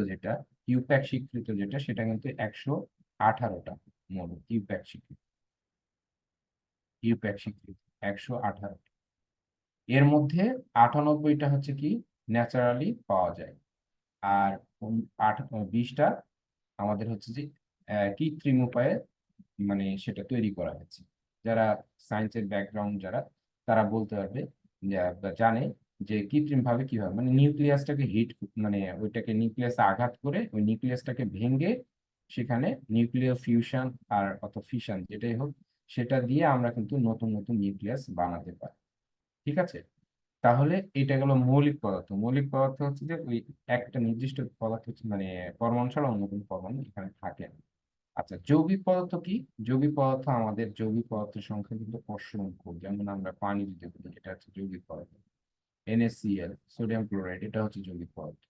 যেটা সেটা কিন্তু 118টা মৌল ইউপ্যাক স্বীকৃত 118। এর মধ্যে 98টা হচ্ছে কি ন্যাচারালি পাওয়া যায়, আর 20টা আমাদের হচ্ছে যে কৃত্রিম উপায়ে মানে সেটা তৈরি করা হয়েছে। যারা সায়েন্সের ব্যাকগ্রাউন্ড যারা, তারা বলতে পারবে বা জানে যে কৃত্রিম ভাবে কিভাবে, মানে নিউক্লিয়াসটাকে হিট, মানে ওইটাকে নিউক্লিয়াসে আঘাত করে ওই নিউক্লিয়াসটাকে ভেঙে সেখানে নিউক্লিয়ার ফিউশন আর অথবা ফিশন যেটাই হোক, সেটা দিয়ে আমরা কিন্তু নতুন নতুন নিউক্লিয়াস বানাতে পারি। ঠিক আছে, তাহলে এটা গেল মৌলিক পদার্থ। মৌলিক পদার্থ হচ্ছে যে ওই একটা নির্দিষ্ট পদার্থ হচ্ছে মানে পরমাণু ছাড়া অন্য কোনো পরমাণু এখানে থাকে না। আচ্ছা, যৌগিক পদার্থ কি? যৌগিক পদার্থ, আমাদের যৌগিক পদার্থের সংখ্যা কিন্তু অসংখ্য। যেমন আমরা পানি যদি বলি, এটা হচ্ছে যৌগিক পদার্থ। NaCl, সোডিয়াম ক্লোরাইড, এটা হচ্ছে যৌগিক পদার্থ।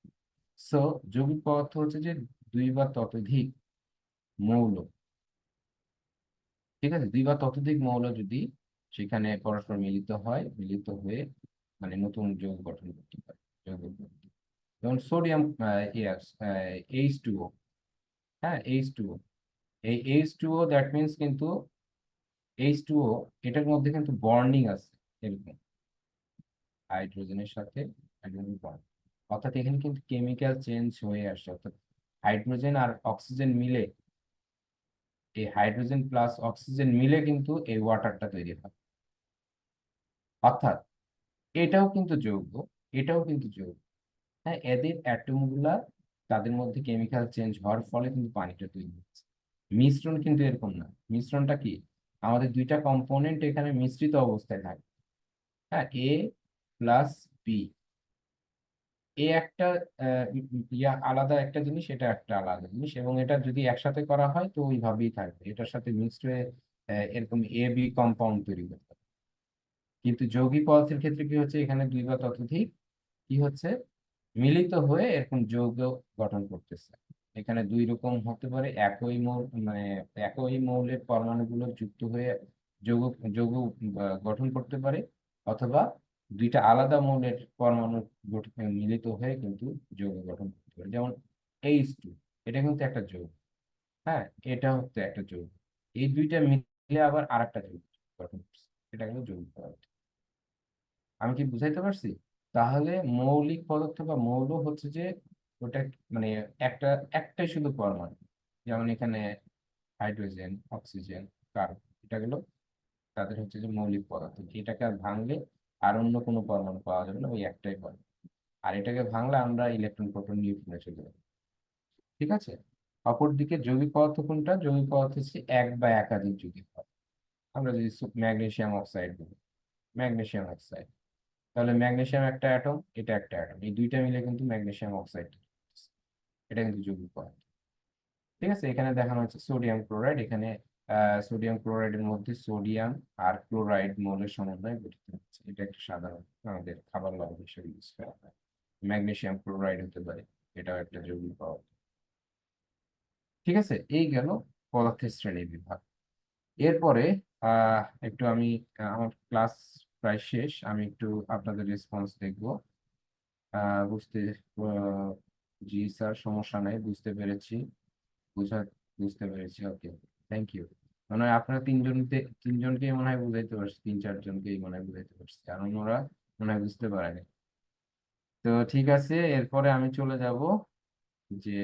সো যৌগিক পদার্থ হচ্ছে যে দুই বা ততোধিক মৌল। ঠিক আছে, দুই বা ততোধিক মৌল যদি সেখানে পরস্পর মিলিত হয়, মিলিত হয়ে মানে নতুন যৌগ গঠন করতে পারে, যৌগ গঠন। যেমন সোডিয়াম H2O। হ্যাঁ, H2O, এই H2O দ্যাট মিনস কিন্তু H2O, এটার মধ্যে কিন্তু বন্ডিং আছে এরকম হাইড্রোজেনের সাথে হাইড্রোজেন বন্ড। অর্থাৎ এখানে কিন্তু কেমিক্যাল চেঞ্জ হয়ে আসছে, অর্থাৎ হাইড্রোজেন আর অক্সিজেন মিলে, এই হাইড্রোজেন প্লাস অক্সিজেন মিলে কিন্তু এই ওয়াটারটা তৈরি হয়। অর্থাৎ এটাও কিন্তু যৌগ, এটাও কিন্তু যৌগ। হ্যাঁ, এদের অ্যাটম গুলা তাদের মধ্যে কেমিক্যাল চেঞ্জ হওয়ার ফলে কিন্তু পানিটা তৈরি হচ্ছে। মিশ্রণ কিন্তু এরকম না। মিশ্রণটা কি? আমাদের দুইটা কম্পোনেন্ট এখানে মিশ্রিত অবস্থায় থাকে। হ্যাঁ, A+B, এ একটা আলাদা একটা জিনিস, এটা একটা আলাদা জিনিস, এবং এটা যদি একসাথে করা হয় তো ওইভাবেই থাকবে, এটার সাথে মিক্সড হয়ে এরকম AB কম্পাউন্ড তৈরি করতে হবে। কিন্তু যৌগিক পদার্থের ক্ষেত্রে কি হচ্ছে, এখানে দুই বা ততোধিক কি হচ্ছে মিলিত হয়ে এরকম যৌগ গঠন করতেছে। এখানে দুই রকম হতে পারে, একই মৌল মানে একই মৌলের পরমাণুগুলো যুক্ত হয়ে যৌগ যৌগ গঠন করতে পারে, অথবা দুইটা আলাদা মৌলের পরমাণু মিলিত হয়ে কিন্তু যৌগ গঠন করতে পারে। যেমন H2, এটা কিন্তু একটা যৌগ। হ্যাঁ, এটা হচ্ছে একটা যৌগ। এই দুইটা মিলে আবার আরেকটা যৌগ গঠন করছে, এটা কিন্তু যৌগ পদার্থ। আমি কি বুঝাইতে পারছি? তাহলে মৌলিক পদার্থ বা মৌল হচ্ছে যে ওটা মানে একটা একটাই শুধু পরমাণু। যেমন এখানে হাইড্রোজেন, অক্সিজেন, কার্বন, এটা গেলো তাদের হচ্ছে যে মৌলিক পদার্থ। এটাকে আর ভাঙলে আর অন্য কোনো পরমাণু পাওয়া যাবে না, ওই একটাই পরমাণু। আর এটাকে ভাঙলে আমরা ইলেকট্রন, প্রোটন, নিউট্রনে চলে যাবো। ঠিক আছে, অপরদিকে যৌগিক পদার্থ কোনটা? যৌগিক পদার্থ হচ্ছে এক বা একাধিক যৌগিক পদার্থ। আমরা যদি ম্যাগনেসিয়াম অক্সাইড বলি, ম্যাগনেসিয়াম অক্সাইড, তাহলে ম্যাগনেসিয়াম একটা অ্যাটম, এটা একটা অ্যাটম, এই দুইটা মিলে কিন্তু ম্যাগনেসিয়াম অক্সাইড, এটা কিন্তু যৌগিক পদার্থ। ঠিক আছে, এখানে দেখানো হচ্ছে সোডিয়াম ক্লোরাইড, এখানে সোডিয়াম ক্লোরাইডের মধ্যে সোডিয়াম আর ক্লোরাইড মৌলের সমন্বয়ে গঠিত হচ্ছে। এটা একটা সাধারণ আমাদের খাবার লবণ হিসেবে ইউজ করা হয়। ম্যাগনেসিয়াম ক্লোরাইড হতে পারে, এটাও একটা যৌগিক পদার্থ। ঠিক আছে, এই গেল পদার্থের শ্রেণী বিভাগ। এরপরে একটু আমি আমার ক্লাস প্রায় শেষ, আমি একটু আপনাদের রেসপন্স দেখবো। বুঝতে আহ, জি স্যার, সমস্যা নাই, বুঝতে পেরেছি, বুঝা বুঝতে পেরেছি, ওকে, থ্যাংক ইউ। মনে হয় আপনারা তিনজনকেই মনে হয় বুঝাইতে পারছি, 3-4 জনকেই মনে হয় বুঝাইতে পারছি, কারণ ওরা মনে হয় বুঝতে পারেনি। তো ঠিক আছে, এরপরে আমি চলে যাব যে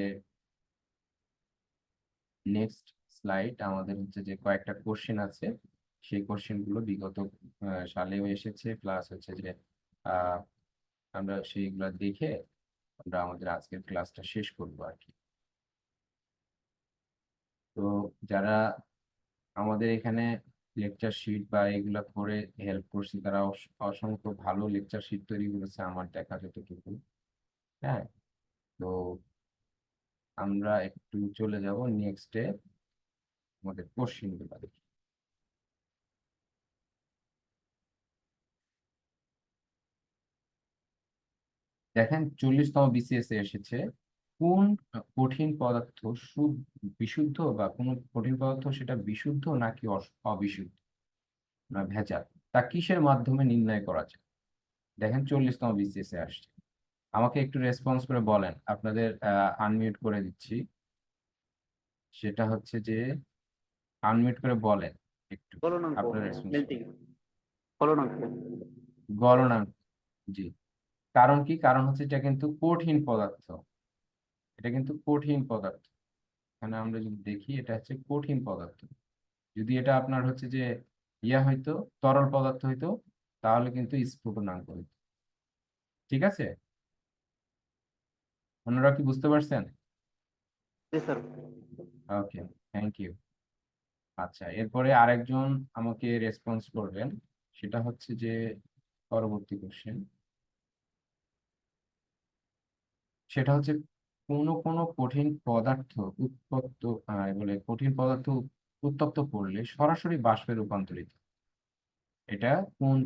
নেক্সট স্লাইড। আমাদের হচ্ছে যে কয়েকটা কোশ্চেন আছে, সেই কোশ্চেন গুলো বিগত সালেও এসেছে, প্লাস হচ্ছে যে আহ, আমরা সেইগুলো দেখে আমরা আমাদের আজকের ক্লাসটা শেষ করবো আর কি। তো যারা আমাদের এখানে লেকচার শিট বা এগুলা করে হেল্প করছে, তারা অসংখ্য ভালো লেকচার শিট তৈরি করেছে আমার দেখা যতটুকু। হ্যাঁ, তো আমরা একটু চলে যাব নেক্সটে আমাদের কোশ্চেন গুলো দেখি। দেখেন 40তম বিসিএস এ এসেছে, কোন কঠিন পদার্থ বিশুদ্ধ, বা কোন কঠিন পদার্থ সেটা বিশুদ্ধ নাকি অবিশুদ্ধ না ভেজাল, তা কিসের মাধ্যমে নির্ণয় করা যায়। দেখেন 40তম বিসিএস এ আসছে। আমাকে একটু রেসপন্স করে বলেন, আপনাদের আনমিউট করে দিচ্ছি। সেটা হচ্ছে যে আনমিউট করে বলেন একটু গলনাঙ্ক, আপনার রেসপন্স। মেল্টিং, গলনাঙ্ক। গলনাঙ্ক, জি। কারণ কি, কারণ হচ্ছে এটা কিন্তু কঠিন পদার্থ, এটা কিন্তু কঠিন পদার্থ। এখানে আমরা যদি দেখি, এটা হচ্ছে কঠিন পদার্থ। যদি এটা আপনার হচ্ছে যে হয়তো তরল পদার্থ হইতো, তাহলে কিন্তু স্ফুটনাঙ্ক হইতো। ঠিক আছে, অন্যরা কি বুঝতে পারছেন? Ji sir. Okay, thank you. আচ্ছা, এরপরে আরেকজন আমাকে রেসপন্স করবেন, সেটা হচ্ছে যে পরবর্তী কোশ্চেন, সেটা হচ্ছে কোন কঠিন পদার্থ উৎপত্ত বলে কঠিন পদার্থ উত্তপ্ত করলে সরাসরি বাষ্পে রূপান্তরিত, এটা কোন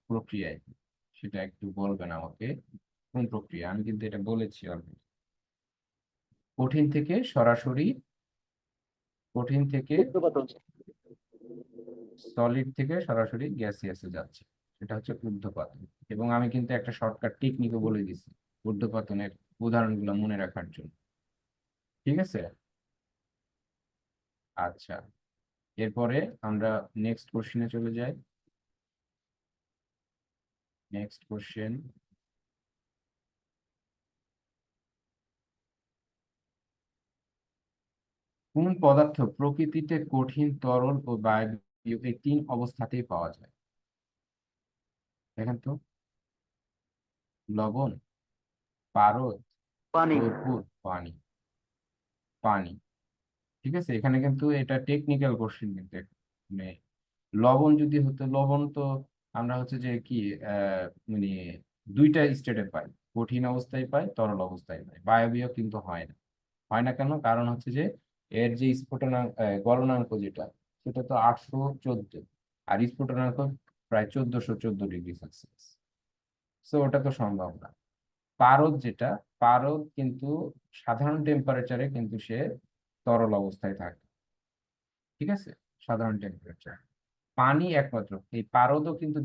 প্রক্রিয়ায়, সেটা একটু বলবেন আমাকে। কোন প্রক্রিয়া, আমি কিন্তু এটা বলেছি অলরেডি। কঠিন থেকে সরাসরি, কঠিন থেকে উৎপাদন। সলিড থেকে সরাসরি গ্যাসিয়াসে যাচ্ছে, সেটা হচ্ছে ঊর্ধ্বপাতন। এবং আমি কিন্তু একটা শর্টকাট টেকনিকও বলে দিছি ঊর্ধ্বপাতনের উদাহরণগুলো মনে রাখার জন্য। ঠিক আছে, আচ্ছা, এরপরে আমরা নেক্সট কোশ্চেনে চলে যাই। নেক্সট কোশ্চেন, কোন পদার্থ প্রকৃতিতে কঠিন, তরল ও বায়বীয় এই 3 অবস্থাতেই পাওয়া যায়। দেখেন তো, লবণ, পারদ, পানি। কর্পূর, পানি। পানি, ঠিক আছে, এখানে কিন্তু এটা টেকনিক্যাল কোশ্চেন কিন্তু মানে লবণ যদি হতো, লবণ তো আমরা হচ্ছে যে কি মানে দুইটা স্টেটে পাই, কঠিন অবস্থায় পাই, তরল অবস্থায় পাই, বায়বীয় কিন্তু হয় না। হয় না কেন, কারণ হচ্ছে যে এর যে স্ফুটনাঙ্ক গলনাঙ্ক যেটা, সেটা তো 814, আর স্ফুটনাঙ্ক প্রায় 1414°C। সো ওটা তো সম্ভব না। পারদ যেটা, পারদ কিন্তু সাধারণ টেম্পারেচারে কিন্তু সে তরল অবস্থায় থাকে। ঠিক আছে, সাধারণ টেম্পারেচার। পানি একমাত্র, এই পারদও কিন্তু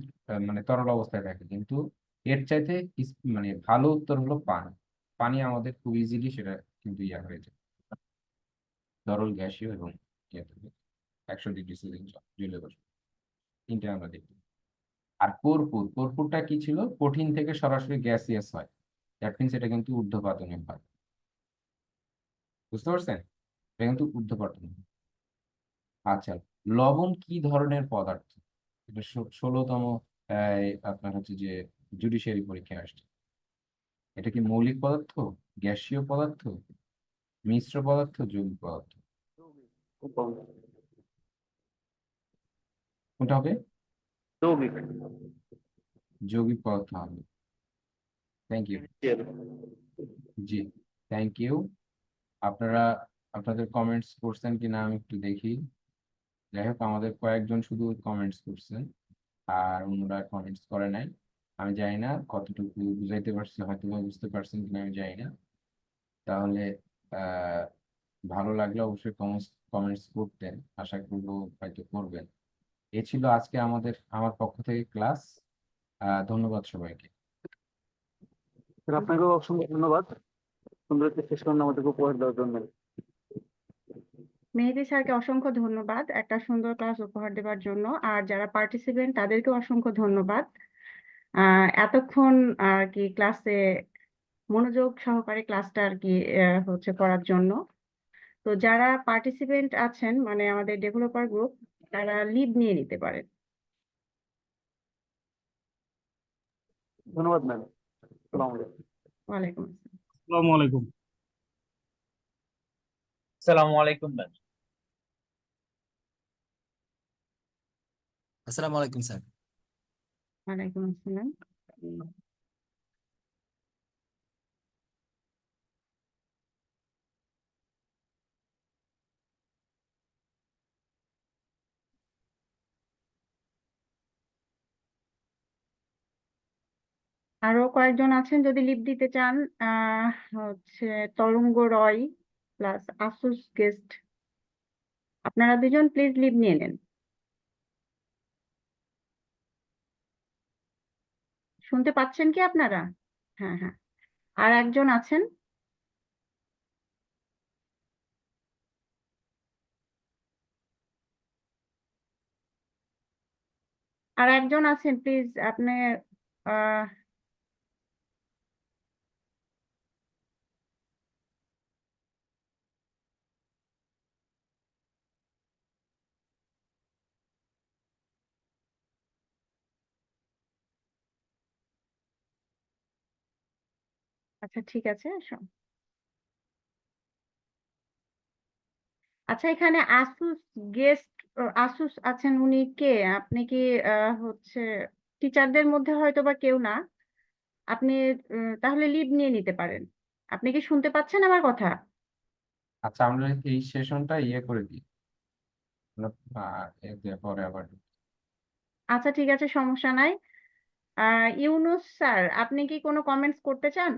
মানে তরল অবস্থায় থাকে, কিন্তু এর চাইতে মানে ভালো উত্তর হলো পানি। পানি আমাদের খুব ইজিলি সেটা কিন্তু হয়ে যায়, তরল, গ্যাসীয় এবং 100°C জ্বলে বসবে, তিনটে আমরা দেখি। আর কর্পূর, কর্পূরটা কি ছিল, কঠিন থেকে সরাসরি গ্যাসিয়াস হয়, দ্যাট মিনস এটা কিন্তু ঊর্ধ্বপাতনে হয়। বুঝতে পারছেন, এটা কিন্তু ঊর্ধ্বপাতন। আচ্ছা, লবণ কি ধরনের পদার্থ, এটা 16তম আপনার হচ্ছে যে জুডিশিয়ারি পরীক্ষায় আসছে। এটা কি মৌলিক পদার্থ, গ্যাসীয় পদার্থ, মিশ্র পদার্থ, যৌগিক পদার্থ, কোনটা হবে? যৌগিক। যৌগিক পদার্থ হবে। Thank you. Ji, thank you. আপনারা আপনাদের কমেন্টস করছেন কিনা আমি একটু দেখি। যাই হোক, আমাদের কয়েকজন শুধু কমেন্টস করছে, আর অন্যরা কমেন্টস করে নাই। আমি জানি না কতটুকু বুঝাইতে পারছি, হয়তো বা বুঝতে পারছেন কিনা আমি জানি না। তাহলে আহ ভালো লাগলে অবশ্যই কমেন্টস করতেন, আশা করবো হয়তো করবেন। এ ছিল আজকে আমার পক্ষ থেকে ক্লাস। ধন্যবাদ সবাইকে। স্যার আপনাকেও অসংখ্য ধন্যবাদ সুন্দর একটি সেশন আমাদেরকে উপহার দেওয়ার জন্য। মেহেদী স্যারকে অসংখ্য ধন্যবাদ একটা সুন্দর ক্লাস উপহার দেওয়ার জন্য, আর যারা পার্টিসিপেন্ট তাদেরকেও অসংখ্য ধন্যবাদ এতক্ষণ আর কি ক্লাসে মনোযোগ সহকারে ক্লাসটা আর কি হচ্ছে করার জন্য। তো যারা পার্টিসিপেন্ট আছেন মানে আমাদের ডেভেলপার গ্রুপ, তারা লিভ নিয়ে নিতে পারেন। ধন্যবাদ ম্যাম। আসসালামু আলাইকুম। ওয়ালাইকুম আসসালাম। আসসালামু আলাইকুম। আসসালামু আলাইকুম ম্যাম। আসসালামু আলাইকুম স্যার। ওয়ালাইকুম আসসালাম। আরো কয়েকজন আছেন যদি লিভ দিতে চান, হচ্ছে তরঙ্গ রয় প্লাস আসুস গেস্ট, আপনারা দুজন প্লিজ লিভ নিয়ে নেন। শুনতে পাচ্ছেন কি আপনারা? হ্যাঁ হ্যাঁ, আর একজন আছেন। আর একজন আছেন প্লিজ আপনি আহ আচ্ছা ঠিক আছে। আচ্ছা, এখানে আসুস গেস্ট আসুস আছেন, উনি কে? আপনি কি হচ্ছে টিচারদের মধ্যে হয়তো বা কেউ না। আপনি তাহলে লিভ নিয়ে নিতে পারেন। আপনি কি শুনতে পাচ্ছেন আমার কথা? আচ্ছা, আমরা এই সেশনটা করে দিই, এর পরে আবার। আচ্ছা ঠিক আছে, সমস্যা নাই। ইউনুস স্যার, আপনি কি কোনো কমেন্টস করতে চান?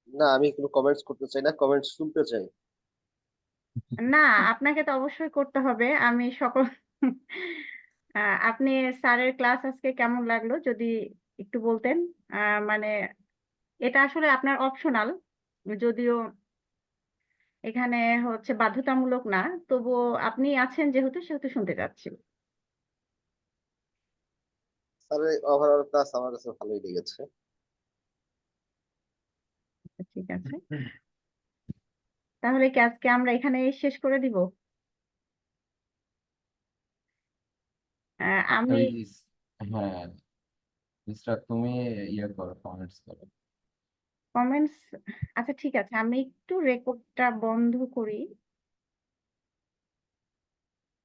না, আমি কোনো কমেন্টস করতে চাই না, কমেন্টস শুনতে চাই। না, আপনাকে তো অবশ্যই করতে হবে। আমি সকল আপনি স্যারের ক্লাস আজকে কেমন লাগলো যদি একটু বলতেন। মানে এটা আসলে আপনার অপশনাল, যদিও এখানে হচ্ছে বাধ্যতামূলক না, তবুও আপনি আছেন যেহেতু সেহেতু শুনতে চাচ্ছি। স্যারের ওভারঅল ক্লাস আমার কাছে ভালোই লেগেছে। ঠিক আছে, তাহলে কি আজকে আমরা এখানে শেষ করে দিব? আমি ওই, হ্যাঁ, মিস্টার তুমি করো, কমেন্টস করো। কমেন্টস, আচ্ছা ঠিক আছে, আমি একটু রেকর্ডটা বন্ধ করি।